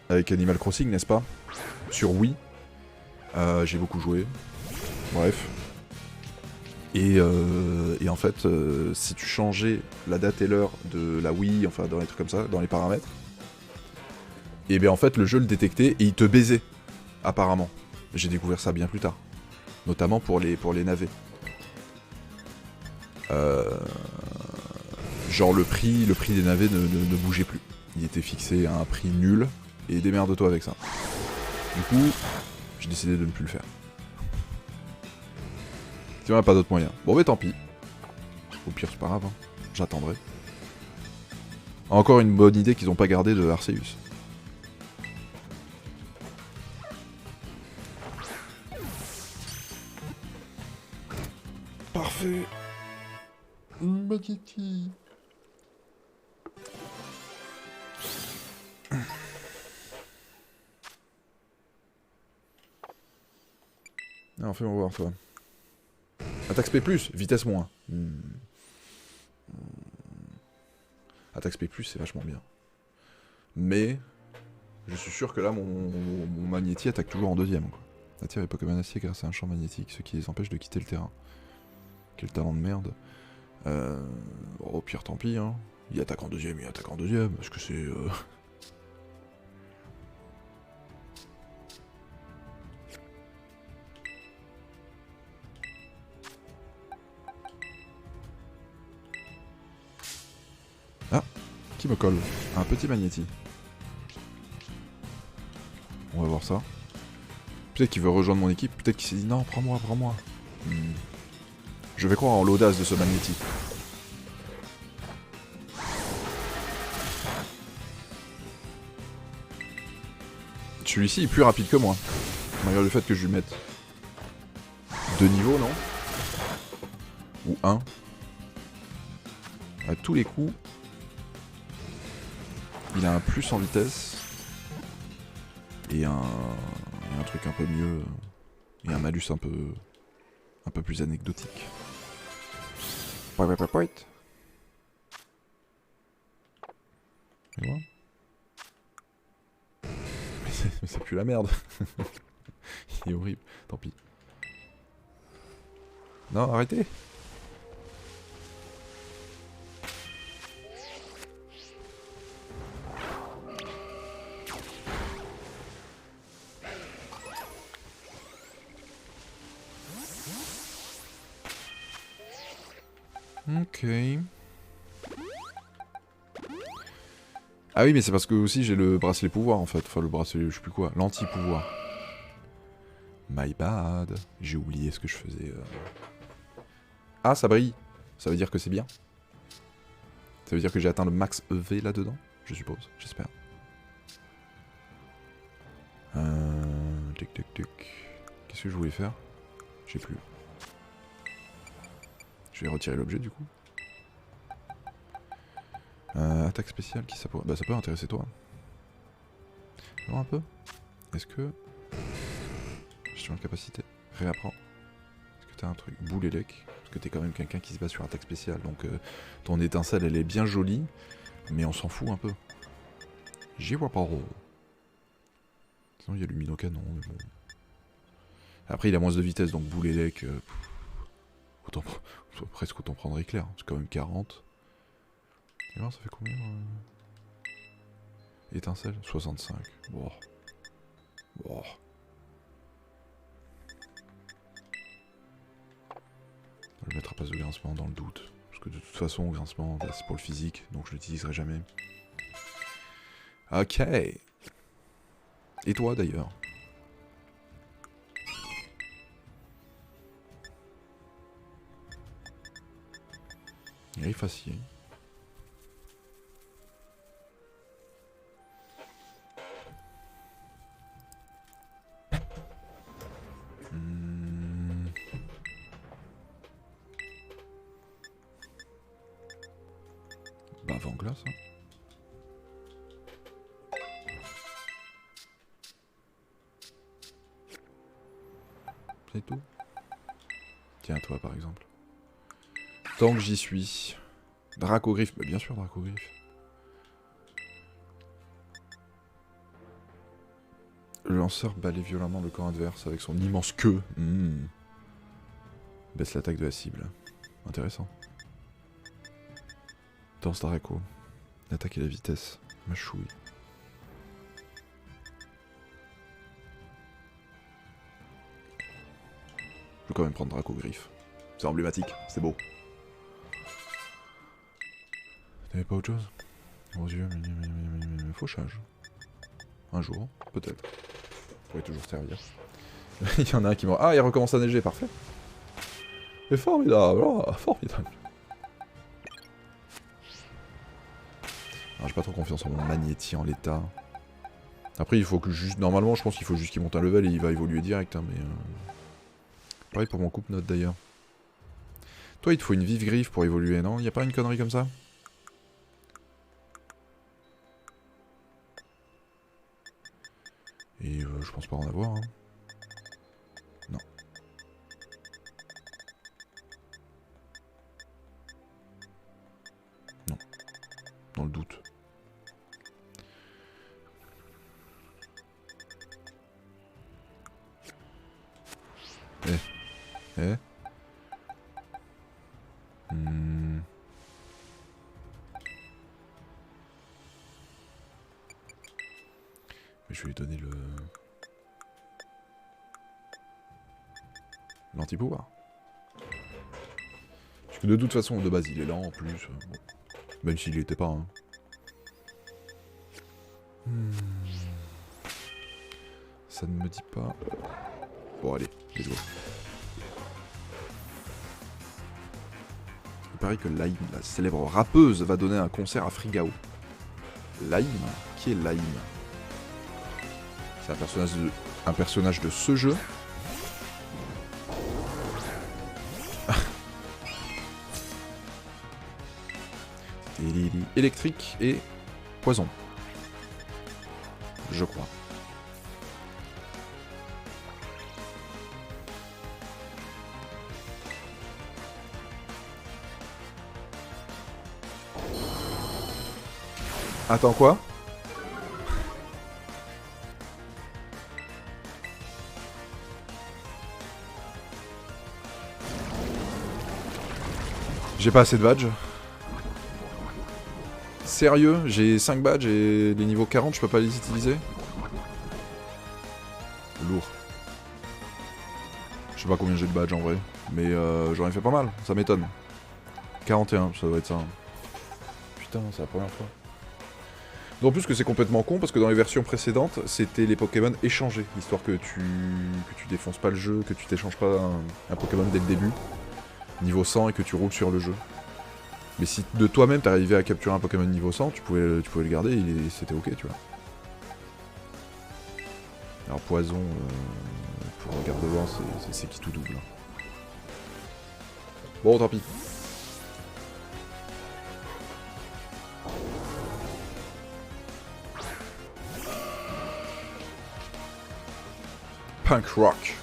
avec Animal Crossing, n'est-ce pas? Sur Wii. J'ai beaucoup joué. Bref. Et en fait, si tu changeais la date et l'heure de la Wii, enfin dans les trucs comme ça, dans les paramètres, et bien en fait le jeu le détectait et il te baisait, apparemment. J'ai découvert ça bien plus tard. Notamment pour les navets. Genre le prix des navets ne bougeait plus. Il était fixé à un prix nul, et démerde-toi avec ça. Du coup, j'ai décidé de ne plus le faire. Il n'y a pas d'autre moyen. Bon mais tant pis. Au pire c'est pas grave, hein. J'attendrai. Encore une bonne idée qu'ils n'ont pas gardée de Arceus. Parfait. Magiti. Alors fais-moi voir toi. Attaque SP+, vitesse moins. Attaque SP+, c'est vachement bien. Mais, je suis sûr que là, mon Magnéti attaque toujours en deuxième. Quoi. Attire les Pokémon acier grâce à un champ magnétique, ce qui les empêche de quitter le terrain. Quel talent de merde. Au pire, tant pis. Hein. Il attaque en deuxième, parce que c'est... Ah, qui me colle? Un petit Magnéti. On va voir ça. Peut-être qu'il veut rejoindre mon équipe, peut-être qu'il s'est dit non, prends-moi, prends-moi. Je vais croire en l'audace de ce Magnéti. Celui-ci est plus rapide que moi. Malgré le fait que je lui mette 2 niveaux, non? Ou 1. À tous les coups, il a un plus en vitesse. Et un truc un peu mieux. Et un malus un peu plus anecdotique. Point. Et voilà. Mais c'est plus la merde. Il est horrible. Tant pis. Non, arrêtez. Ok. Ah oui, mais c'est parce que aussi j'ai le bracelet pouvoir en fait. Enfin, le bracelet, je sais plus quoi. L'anti-pouvoir. My bad. J'ai oublié ce que je faisais. Ah, ça brille. Ça veut dire que c'est bien. Ça veut dire que j'ai atteint le max EV là-dedans, je suppose. J'espère. Tic. Qu'est-ce que je voulais faire? Je sais plus. Je vais retirer l'objet du coup. Attaque spéciale, qui ça pourrait... Bah ça peut intéresser toi. Non un peu. Est-ce que... Gestion de capacité. Réapprends. Est-ce que t'as un truc? Boule élec. Parce que t'es quand même quelqu'un qui se base sur attaque spéciale. Donc ton étincelle elle est bien jolie. Mais on s'en fout un peu. J'y vois pas rôle. Sinon il y a luminocanon mais bon. Après il a moins de vitesse donc boule élec... presque autant prendre éclair. C'est quand même 40. Et alors ça fait combien Étincelle 65. Bon. On va le mettre à place de grincement dans le doute. Parce que de toute façon, grincement, c'est pour le physique, donc je l'utiliserai jamais. Ok. Et toi d'ailleurs? Il est facile. Bah avant glace. Hein. C'est tout. Tiens toi par exemple. Tant que j'y suis. Dracogriffe, bah bien sûr Dracogriffe. Le lanceur balaye violemment le camp adverse avec son immense queue. Baisse l'attaque de la cible. Intéressant. Danse Draco. L'attaque et la vitesse. Ma chouille. Je vais quand même prendre Dracogriffe. C'est emblématique, c'est beau. T'avais pas autre chose? Gros yeux, fauchage. Un jour, peut-être. Pourrait toujours servir. Il y en a un qui me... Ah, il recommence à neiger, parfait. C'est formidable, oh, formidable. J'ai pas trop confiance en mon Magnéti en l'état. Après, il faut que juste... Normalement, je pense qu'il faut juste qu'il monte un level et il va évoluer direct, hein, mais... Pareil pour mon coupe-note, d'ailleurs. Toi, il te faut une vive griffe pour évoluer, non? Y a pas une connerie comme ça? Et je pense pas en avoir, hein. Non. dans le doute. Eh. Je vais lui donner le... l'anti-pouvoir. Parce que de toute façon, de base, il est lent en plus. Bon. Même s'il l'était pas. Hein. Ça ne me dit pas... Bon, allez, let's go. Il paraît que Laïm, la célèbre rappeuse, va donner un concert à Frigao. Laïm? Qui est Laïm? C'est un personnage de ce jeu. Électrique et poison. Je crois. Attends, quoi? J'ai pas assez de badges. Sérieux? J'ai 5 badges et les niveaux 40, je peux pas les utiliser? Lourd. Je sais pas combien j'ai de badges en vrai. Mais j'en ai fait pas mal, ça m'étonne. 41, ça doit être ça. Putain, c'est la première fois. D'autant plus que c'est complètement con parce que dans les versions précédentes, c'était les Pokémon échangés. Histoire que tu défonces pas le jeu, que tu t'échanges pas un Pokémon dès le début. Niveau 100 et que tu roules sur le jeu. Mais si de toi-même t'arrivais à capturer un Pokémon niveau 100, tu pouvais le garder et c'était ok, tu vois. Alors poison, pour le garde-vent, c'est qui tout double. Bon, tant pis. Punk rock.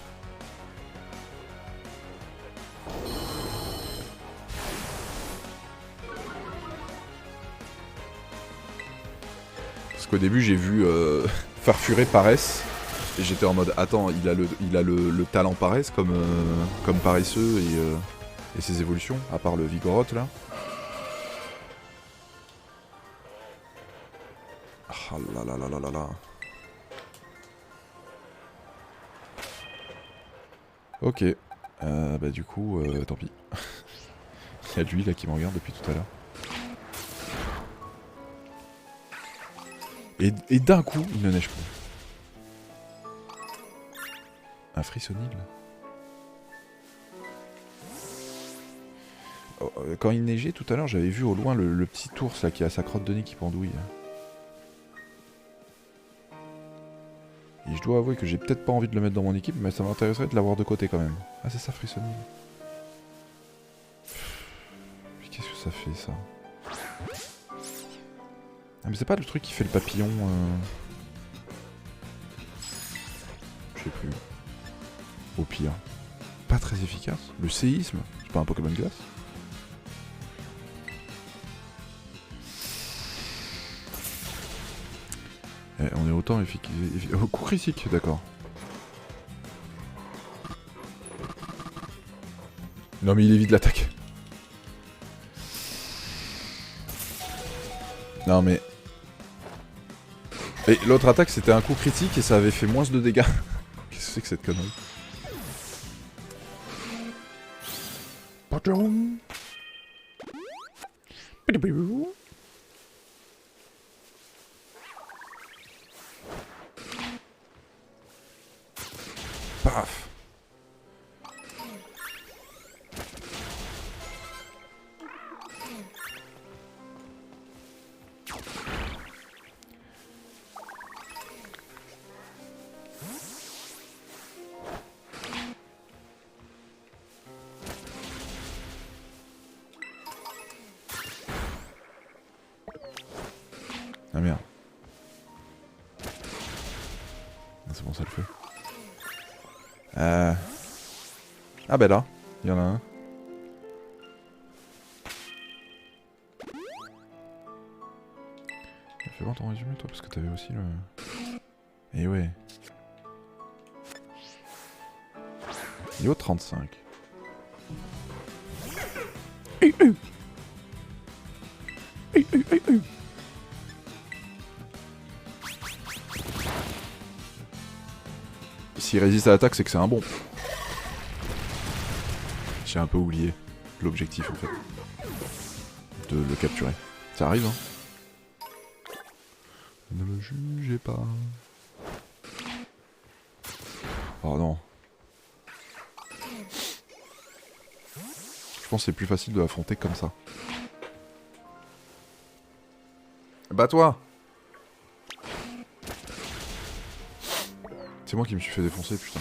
Parce qu'au début j'ai vu Farfuré Paresse et j'étais en mode attends, il a le talent Paresse comme paresseux et ses évolutions, à part le Vigoroth là. Ah là là là là là là. Ok. Bah du coup, tant pis. Il y a lui là qui me regarde depuis tout à l'heure. Et d'un coup, il ne neige plus. Un frissonil. Oh, quand il neigeait tout à l'heure, j'avais vu au loin le petit ours là qui a sa crotte de nez qui pendouille. Et je dois avouer que j'ai peut-être pas envie de le mettre dans mon équipe, mais ça m'intéresserait de l'avoir de côté quand même. Ah, c'est ça, frissonil. Qu'est-ce que ça fait ça? Ah mais c'est pas le truc qui fait le papillon Je sais plus. Au pire. Pas très efficace. Le séisme, c'est pas un Pokémon glace. On est autant efficace. Oh, coup critique, d'accord. Non mais il évite l'attaque. Non mais... Et l'autre attaque c'était un coup critique et ça avait fait moins de dégâts. Qu'est-ce que c'est que cette connerie? Paf. Ah merde. C'est bon, ça le fait. Ah bah là, il y en a un. Fais voir ton résumé toi, parce que t'avais aussi le... Eh ouais. Niveau 35. S'il résiste à l'attaque, c'est que c'est un bon. J'ai un peu oublié l'objectif en fait. De le capturer. Ça arrive, hein. Ne me jugez pas. Oh non. Je pense que c'est plus facile de l'affronter comme ça. Bats-toi! C'est moi qui me suis fait défoncer, putain.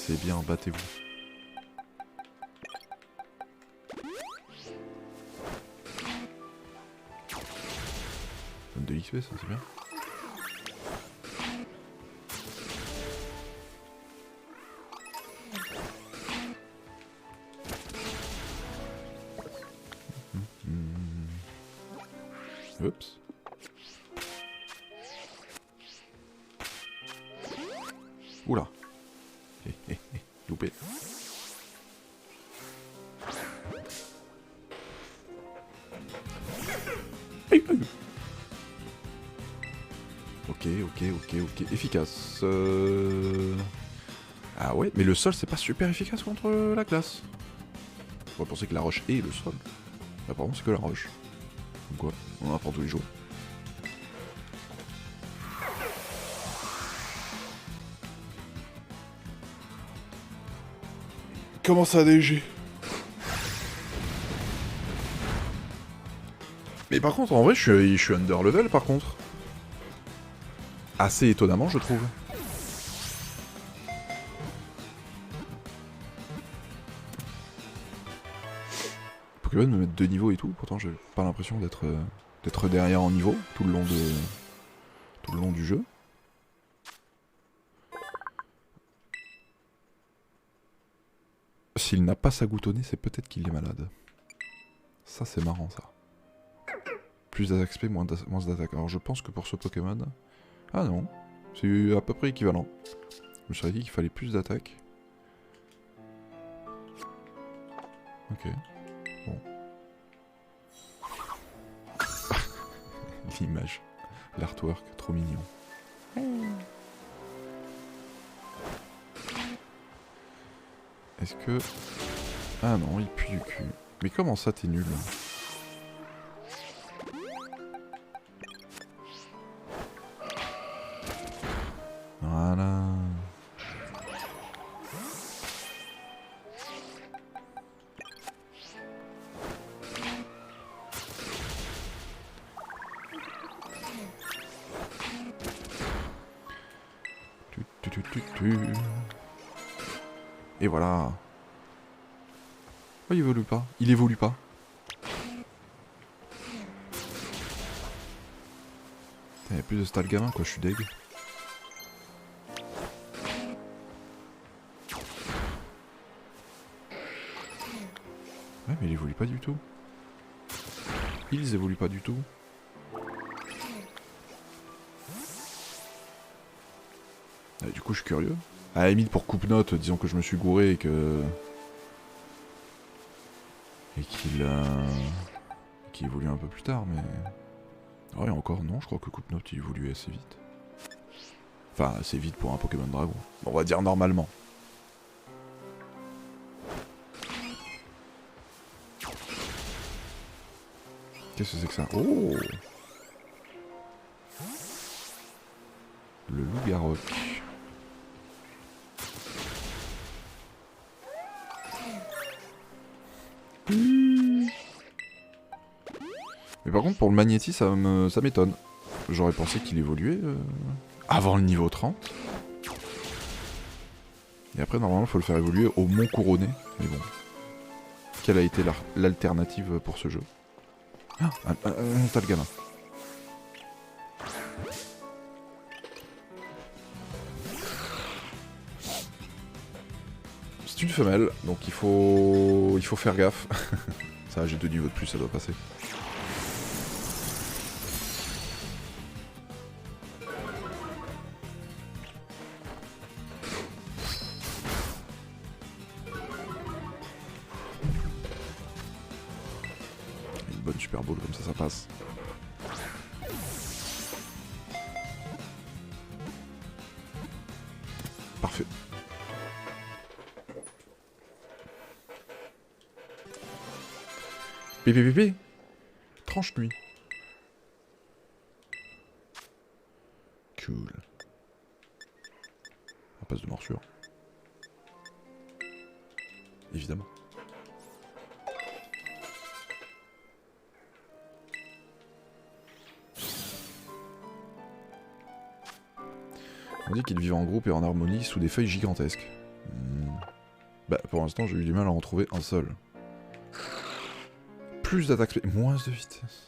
C'est bien, battez-vous. 22 XP, ça c'est bien. Oups. Oula. Loupé. Ok. Efficace. Ah ouais, mais le sol c'est pas super efficace contre la glace. On va penser que la roche est le sol. Apparemment c'est que la roche. Donc quoi, on en apprend tous les jours. Comment ça DG? Mais par contre en vrai je suis under level par contre. Assez étonnamment je trouve. Pokémon me mettre 2 niveaux et tout, pourtant j'ai pas l'impression d'être derrière en niveau tout le long du jeu. S'il n'a pas sa goutte au nez, c'est peut-être qu'il est malade. Ça c'est marrant ça. Plus d'attaque, moins d'attaque. Alors je pense que pour ce Pokémon... Ah non, c'est à peu près équivalent. Je me serais dit qu'il fallait plus d'attaque. Ok. Bon. L'image. L'artwork, trop mignon. Est-ce que... Ah non, il pue du cul. Mais comment ça t'es nul? Voilà. Et voilà. Oh, il évolue pas. Il évolue pas. Il y a plus de style gamin quoi, je suis deg. Ouais mais il évolue pas du tout. Ils évoluent pas du tout. Ah, du coup je suis curieux. À la limite pour coupe-note, disons que je me suis gouré et que... Et qu'il évolue un peu plus tard, mais... Ouais encore non, je crois que coupe-note il évolue assez vite. Enfin assez vite pour un Pokémon Dragon. On va dire normalement. Qu'est-ce que c'est que ça? Oh! Le loup-garroc. Mais par contre pour le Magnéti ça m'étonne. J'aurais pensé qu'il évoluait avant le niveau 30. Et après normalement il faut le faire évoluer au Mont Couronné. Mais bon. Quelle a été l'alternative pour ce jeu? Ah, t'as le gamin. C'est une femelle, donc il faut faire gaffe. Ça, j'ai 2 niveaux de plus, ça doit passer. Une bonne super bowl comme ça passe. Parfait. Pipi pipi. Tranche-nuit. Cool. Un passe de morsure. Évidemment. On dit qu'ils vivent en groupe et en harmonie sous des feuilles gigantesques. Bah pour l'instant j'ai eu du mal à en trouver un seul. Plus d'attaque, moins de vitesse.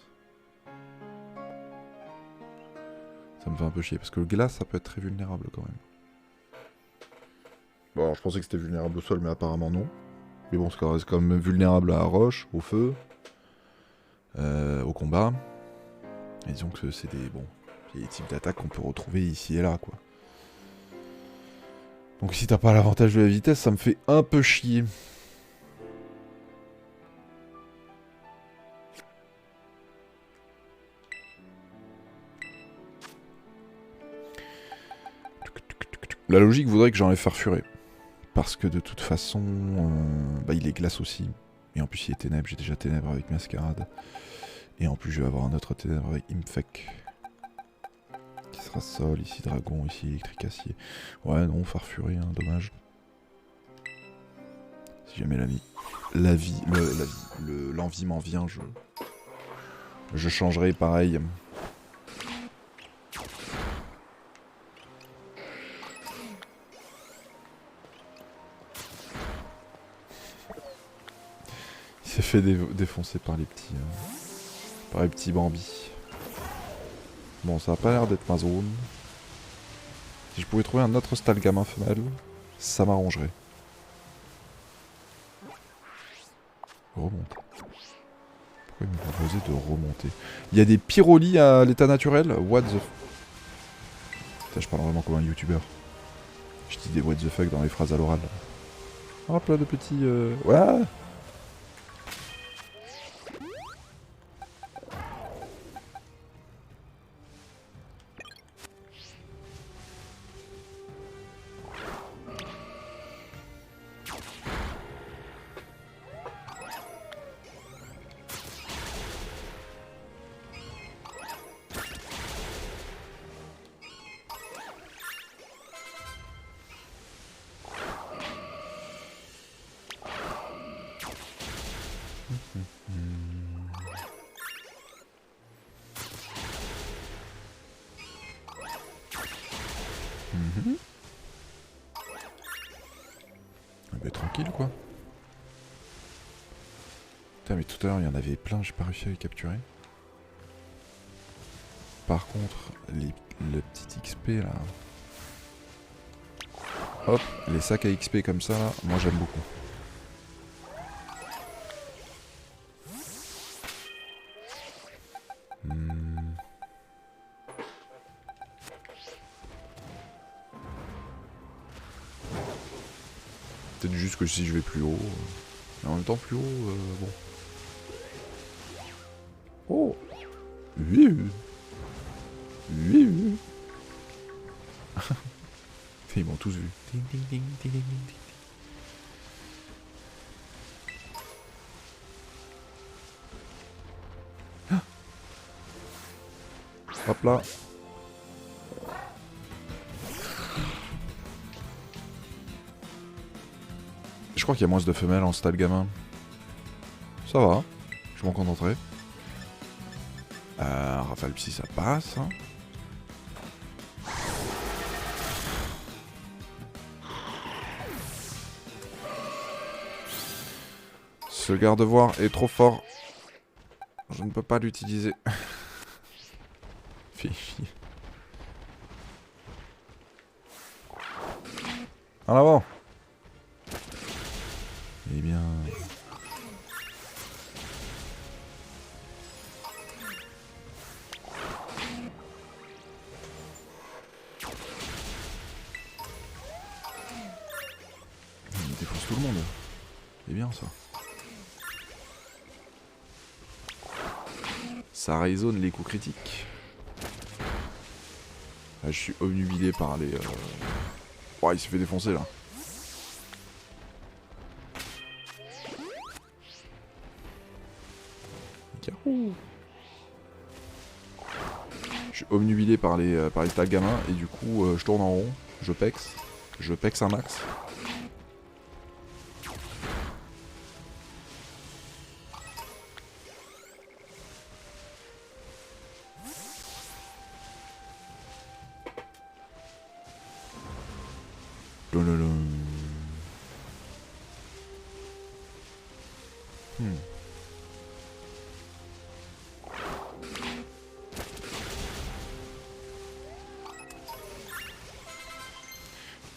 Ça me fait un peu chier, parce que le glace ça peut être très vulnérable quand même. Bon alors je pensais que c'était vulnérable au sol, mais apparemment non. Mais bon, c'est quand même vulnérable à la roche, au feu, au combat. Et disons que c'est des types d'attaques qu'on peut retrouver ici et là, quoi. Donc si t'as pas l'avantage de la vitesse, ça me fait un peu chier. La logique voudrait que j'enlève Farfuré. Parce que de toute façon, il est glace aussi. Et en plus il est ténèbres, j'ai déjà ténèbres avec Mascarade. Et en plus je vais avoir un autre ténèbre avec Imfek. Qui sera sol, ici dragon, ici électrique acier. Ouais non, Farfuré, hein, dommage. Si jamais l'envie m'en vient, je changerai pareil. Il s'est fait défoncer par les petits Bambi. Bon, ça a pas l'air d'être ma zone. Si je pouvais trouver un autre Stalgamin femelle, ça m'arrangerait. Remonte. Pourquoi il m'a proposé de remonter? Il y a des pyrolis à l'état naturel? What the... Putain, je parle vraiment comme un youtubeur. Je dis des what the fuck dans les phrases à l'oral. Hop là, de petits... Ouais. Tranquille quoi. Putain mais tout à l'heure il y en avait plein, j'ai pas réussi à les capturer. Par contre, le petit XP là. Hop, les sacs à XP comme ça, là, moi j'aime beaucoup. Peut-être juste que si je vais plus haut. Mais en même temps plus haut, bon. Oh. Oui. Oui. Ils m'ont tous vu. Ding, ding, ding, ding, ding, ding. Ah. Hop là. Je crois qu'il y a moins de femelles en stade gamin. Ça va, je m'en contenterai. Rafale Psy ça passe. Hein. Ce garde-voir est trop fort. Je ne peux pas l'utiliser. Fais chier. En avant. tout le monde. C'est bien ça. Ça résonne les coups critiques. Là, je suis obnubilé par les... Oh, il s'est fait défoncer là. Garou. Je suis obnubilé par les tas de gamins et du coup je tourne en rond, je pexe un max. Lololo.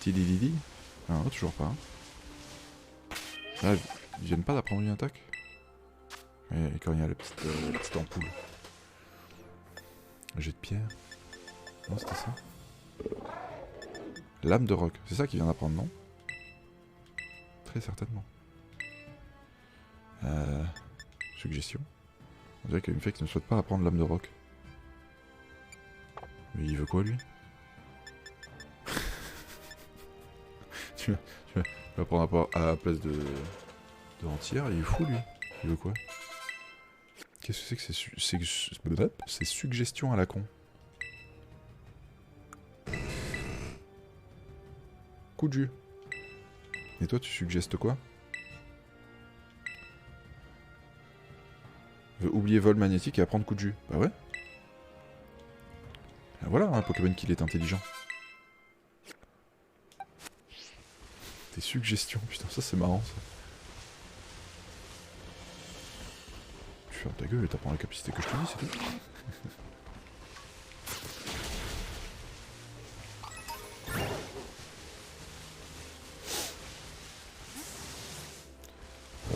Tidididi. Ah, toujours pas. Là, ils viennent pas d'apprendre une attaque. Et quand il y a la petite ampoule. Jet de pierre. Non, c'était ça. Lame de roc. C'est ça qu'il vient d'apprendre, non? Très certainement. Suggestion. On dirait qu'il y a une fée qui ne souhaite pas apprendre lame de roc. Mais il veut quoi, lui? tu vas prendre à la place de entière, il est fou, lui. Il veut quoi? Qu'est-ce que c'est que c'est suggestion à la con. Coup de jus. Et toi, tu suggestes quoi? Veut oublier vol magnétique et apprendre coup de jus. Bah ouais. Et voilà un Pokémon qui est intelligent. Tes suggestions, putain, ça c'est marrant ça. Tu fermes ta gueule et t'apprends la capacité que je te dis, c'est tout.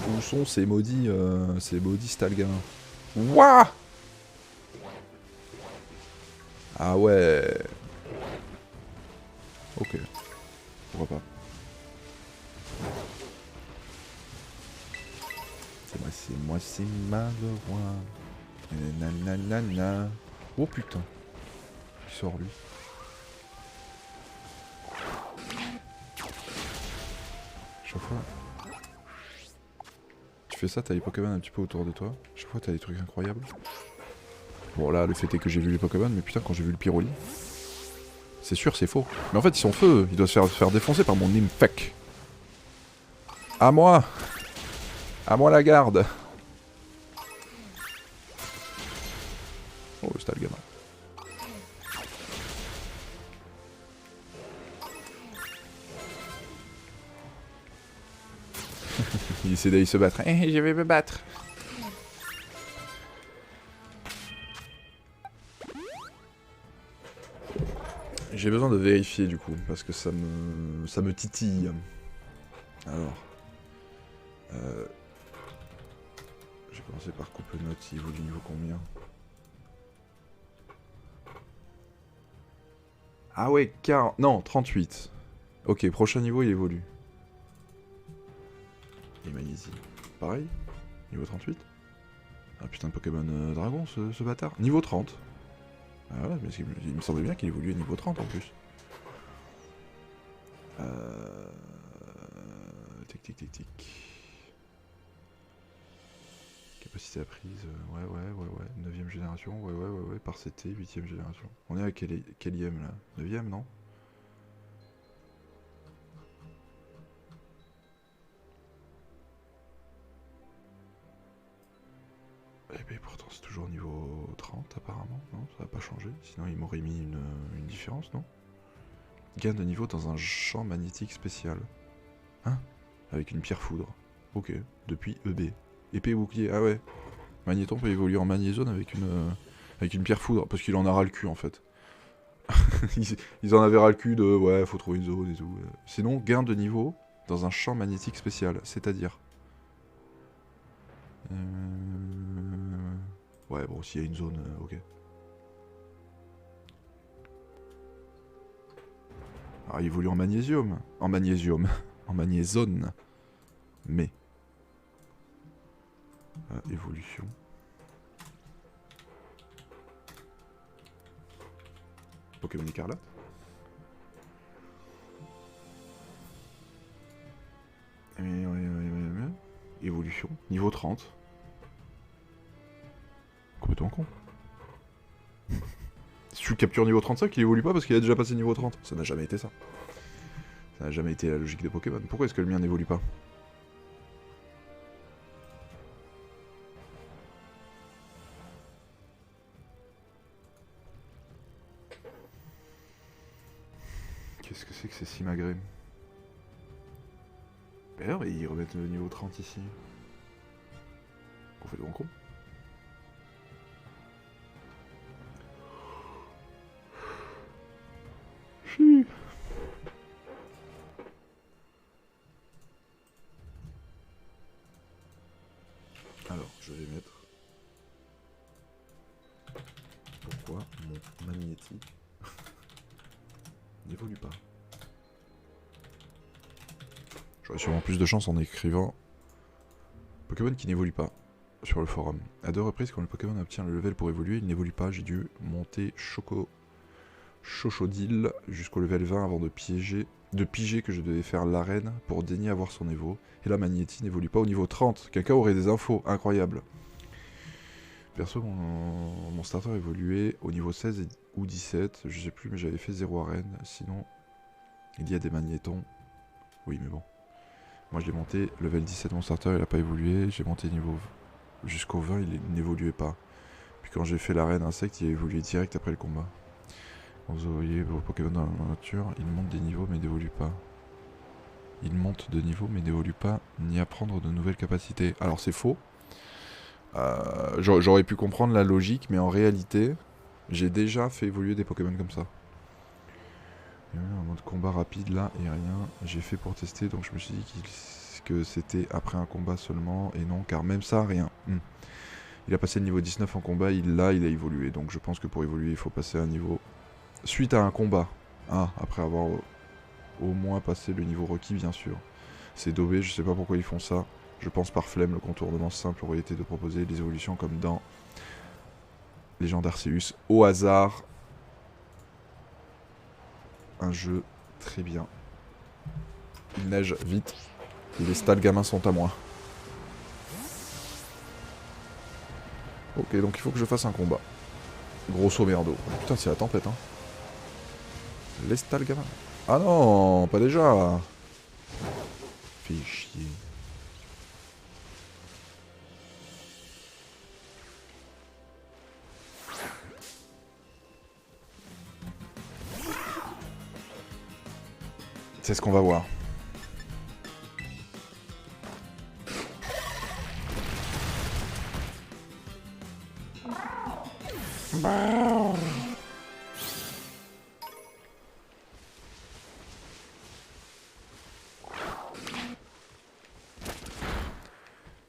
Où sont ces maudits Stalgamins? Wouah! Ah ouais. Ok. Pourquoi pas. C'est moi, c'est malheureux. Nanana. Oh putain. Il sort lui. Chaque fois. Tu fais ça, t'as les Pokémon un petit peu autour de toi. Chaque fois, t'as des trucs incroyables. Bon, là, le fait est que j'ai vu les Pokémon, mais putain, quand j'ai vu le Pyroli. C'est sûr, c'est faux. Mais en fait, ils sont feu. Ils doivent se faire défoncer par mon Nymphek. À moi! À moi la garde! Oh, le Stalgamin. Il essaie d'aller se battre. Eh, je vais me battre. J'ai besoin de vérifier du coup, parce que ça me titille. Alors. Je vais commencer par couper note, il vaut du niveau combien? Ah ouais, 40... Non, 38. Ok, prochain niveau, il évolue. Et magnésie. Pareil, niveau 38. Ah putain de Pokémon dragon, ce bâtard. Niveau 30. Ah voilà, mais il me semblait bien qu'il évoluait niveau 30 en plus. Tic tic tic tic. Capacité apprise, ouais. 9ème génération, ouais. Par CT, 8ème génération. On est à quelième là? 9ème, non? Eh ben pourtant c'est toujours niveau 30 apparemment, non? Ça va pas changer, sinon il m'aurait mis une différence, non? Gain de niveau dans un champ magnétique spécial. Hein? Avec une pierre foudre. Ok, depuis EB. Épée bouclier, ah ouais. Magnéton peut évoluer en magnézone avec une pierre foudre, parce qu'il en a ras le cul en fait. ils en avaient ras le cul de ouais, faut trouver une zone et tout. Sinon, gain de niveau dans un champ magnétique spécial, c'est-à-dire. Ouais, bon, s'il y a une zone, ok. Alors, il évolue en magnésium. En magnésium. En magnézone. Mais... évolution. Pokémon Écarlate. Évolution. Niveau 30. Complètement con. Si tu le captures niveau 35, il évolue pas parce qu'il a déjà passé niveau 30. Ça n'a jamais été ça. Ça n'a jamais été la logique des Pokémon. Pourquoi est-ce que le mien n'évolue pas? Qu'est-ce que c'est que ces Simagrées? D'ailleurs, ils remettent le niveau 30 ici. On fait de bon con. Alors, je vais mettre... Pourquoi mon magnétique n'évolue pas? J'aurais sûrement plus de chance en écrivant Pokémon qui n'évolue pas sur le forum. À 2 reprises, quand le Pokémon obtient le level pour évoluer, il n'évolue pas. J'ai dû monter Chochodile jusqu'au level 20 avant de piger que je devais faire l'arène pour daigner avoir son Evo. Et là, Magnéti n'évolue pas au niveau 30. Quelqu'un aurait des infos, incroyable. Perso, mon starter évoluait au niveau 16 ou 17, je sais plus, mais j'avais fait 0 arène. Sinon, il y a des magnétons. Oui, mais bon. Moi, je l'ai monté level 17, mon starter, il n'a pas évolué. J'ai monté niveau jusqu'au 20, il n'évoluait pas. Puis quand j'ai fait l'arène insecte, il a évolué direct après le combat. Quand vous voyez vos Pokémon dans la nature, ils montent des niveaux mais n'évoluent pas. Ils montent de niveau mais n'évoluent pas, ni apprendre de nouvelles capacités. Alors c'est faux. J'aurais pu comprendre la logique, mais en réalité, j'ai déjà fait évoluer des Pokémon comme ça. Il y a eu un mode combat rapide là et rien. J'ai fait pour tester, donc je me suis dit que c'était après un combat seulement, et non, car même ça, rien. Il a passé le niveau 19 en combat, il a évolué. Donc je pense que pour évoluer, il faut passer un niveau... Suite à un combat. Ah, après avoir au moins passé le niveau requis, bien sûr. C'est daubé, je sais pas pourquoi ils font ça. Je pense par flemme, le contournement simple aurait été de proposer des évolutions comme dans Légende Arceus. Au hasard. Un jeu très bien. Il neige vite. Et les stats gamins sont à moi. Ok, donc il faut que je fasse un combat. Grosso merdo. Putain, c'est la tempête, hein. Les stats gamins. Ah non, pas déjà. Fais chier. C'est ce qu'on va voir.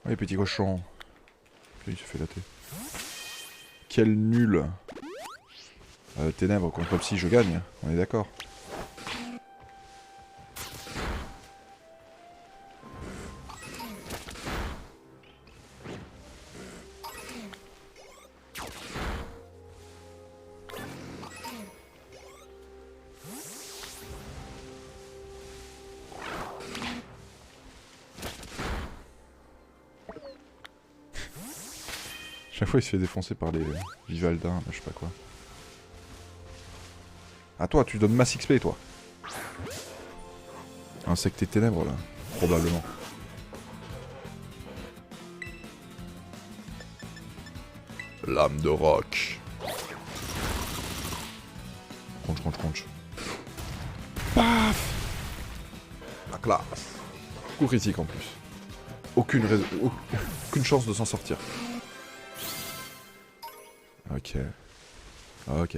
Allez, petit cochon. Il se fait latter. Quel nul. Ténèbres contre Psy, je gagne. On est d'accord. Chaque fois il se fait défoncer par les Vivaldins, je sais pas quoi. Ah toi, tu donnes masse XP toi. Insecte et ténèbres là, probablement. Lame de roc. Crunch, crunch, crunch. Paf. La classe. Coup critique en plus. Aucune chance de s'en sortir. Ok. Ok.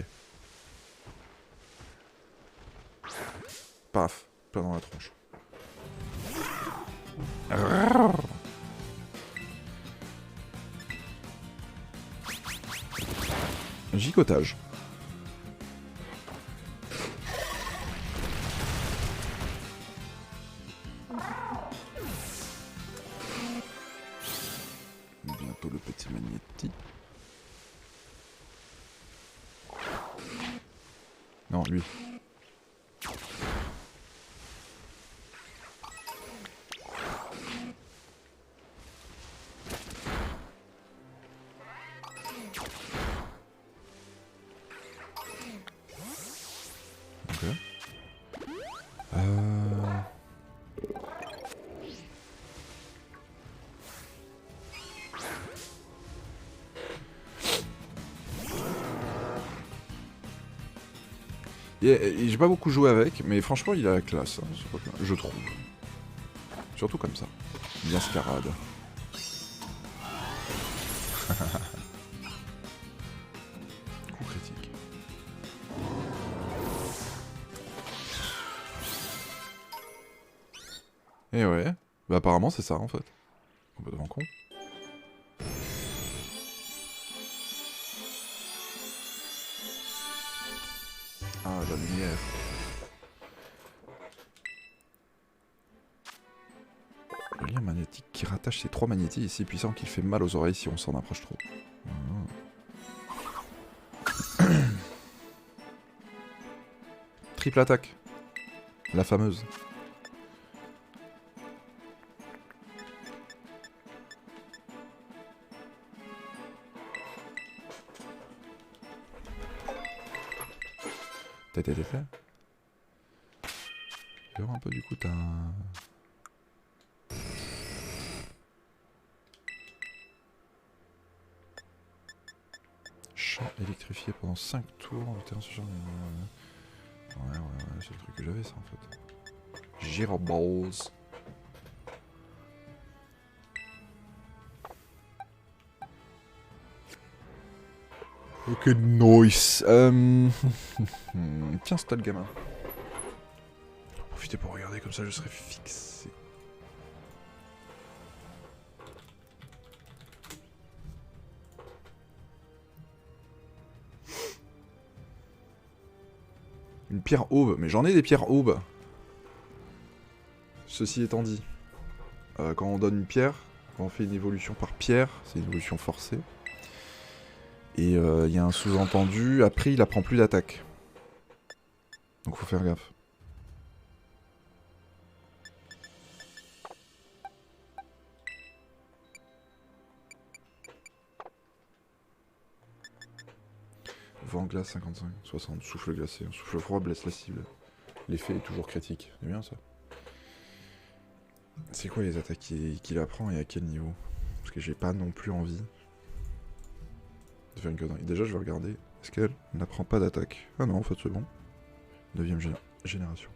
Paf. Plein dans la tronche. Gigotage. petit magnétique. Non, lui. Ok. J'ai pas beaucoup joué avec, mais franchement il a la classe, hein, je trouve. Surtout comme ça. Bien scarade. Coup critique. Et ouais, bah apparemment c'est ça en fait. Complètement con. Ah, la lumière. Le lien magnétique qui rattache ces 3 magnétiques est si puissant qu'il fait mal aux oreilles si on s'en approche trop. Triple attaque. La fameuse. T'as été fait. Je vais voir un peu du coup t'as... Champ électrifié pendant 5 tours. Le terrain se change. Ouais, c'est le truc que j'avais ça en fait. Gyroballs. Ok, nice. Tiens, c'est le gamin. Profitez pour regarder, comme ça je serai fixé. Une pierre aube, mais j'en ai des pierres aubes. Ceci étant dit, quand on donne une pierre, quand on fait une évolution par pierre, c'est une évolution forcée. Et il y a un sous-entendu, après il apprend plus d'attaque. Donc faut faire gaffe. Vent glace 55, 60, souffle glacé, souffle froid blesse la cible. L'effet est toujours critique, c'est bien ça. C'est quoi les attaques qu'il apprend et à quel niveau? Parce que j'ai pas non plus envie de faire une connerie. Déjà je vais regarder, est-ce qu'elle n'apprend pas d'attaque? Ah non en fait c'est bon. 9ème génération.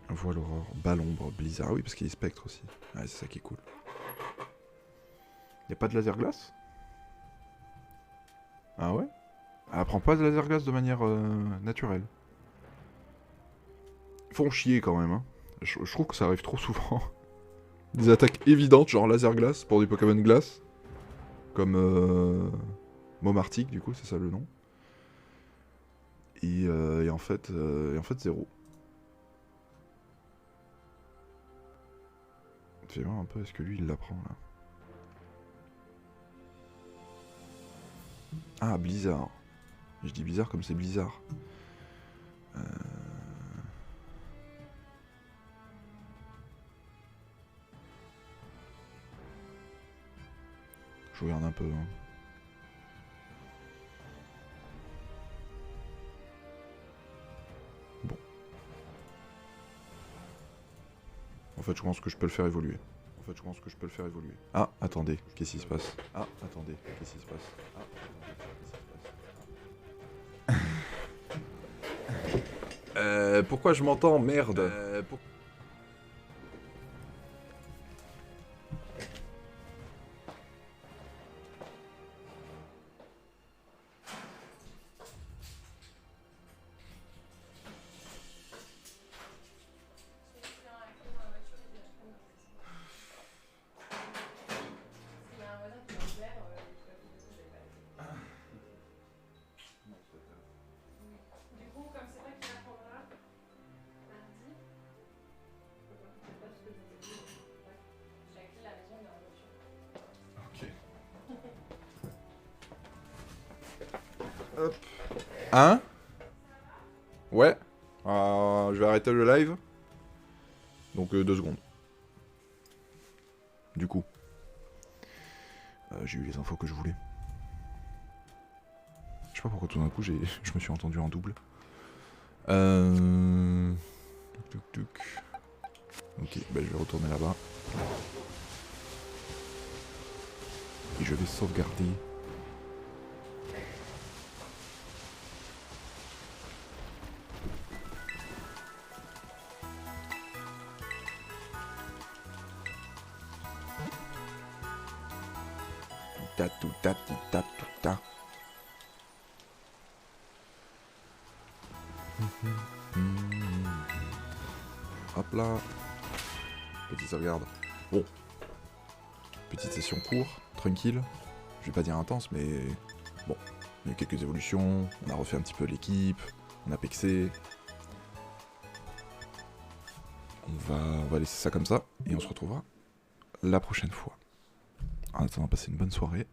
Voile aurore, Balombre, Blizzard. Ah oui parce qu'il est spectre aussi. Ouais c'est ça qui est cool. Y'a pas de laser glace? Ah ouais? Elle apprend pas de laser glace de manière naturelle. Ils font chier quand même, hein. Je trouve que ça arrive trop souvent. Des attaques évidentes, genre laser glace pour des Pokémon glace. Comme Momartic, du coup, c'est ça le nom. Et en fait, zéro. Fais voir un peu, est-ce que lui il l'apprend là? Ah, Blizzard. Je dis Blizzard comme c'est Blizzard. Je regarde un peu. Hein. Bon. En fait, je pense que je peux le faire évoluer. Ah, attendez, qu'est-ce qui se passe? Ah, attendez, qu'est-ce qui se passe? Ah, attendez, qu'est-ce qui se passe? Pourquoi je m'entends? Merde. Hop. Hein? Ouais. Je vais arrêter le live. Donc 2 secondes. Du coup. J'ai eu les infos que je voulais. Je sais pas pourquoi tout d'un coup je me suis entendu en double. Tuc, tuc. Ok, bah je vais retourner là-bas. Et je vais sauvegarder. Tout ta. Hop là. Petite sauvegarde. Bon. Petite session court, tranquille. Je vais pas dire intense, mais bon. Il y a eu quelques évolutions, on a refait un petit peu l'équipe, on a pexé. On va laisser ça comme ça, et on se retrouvera la prochaine fois. En attendant, passez une bonne soirée.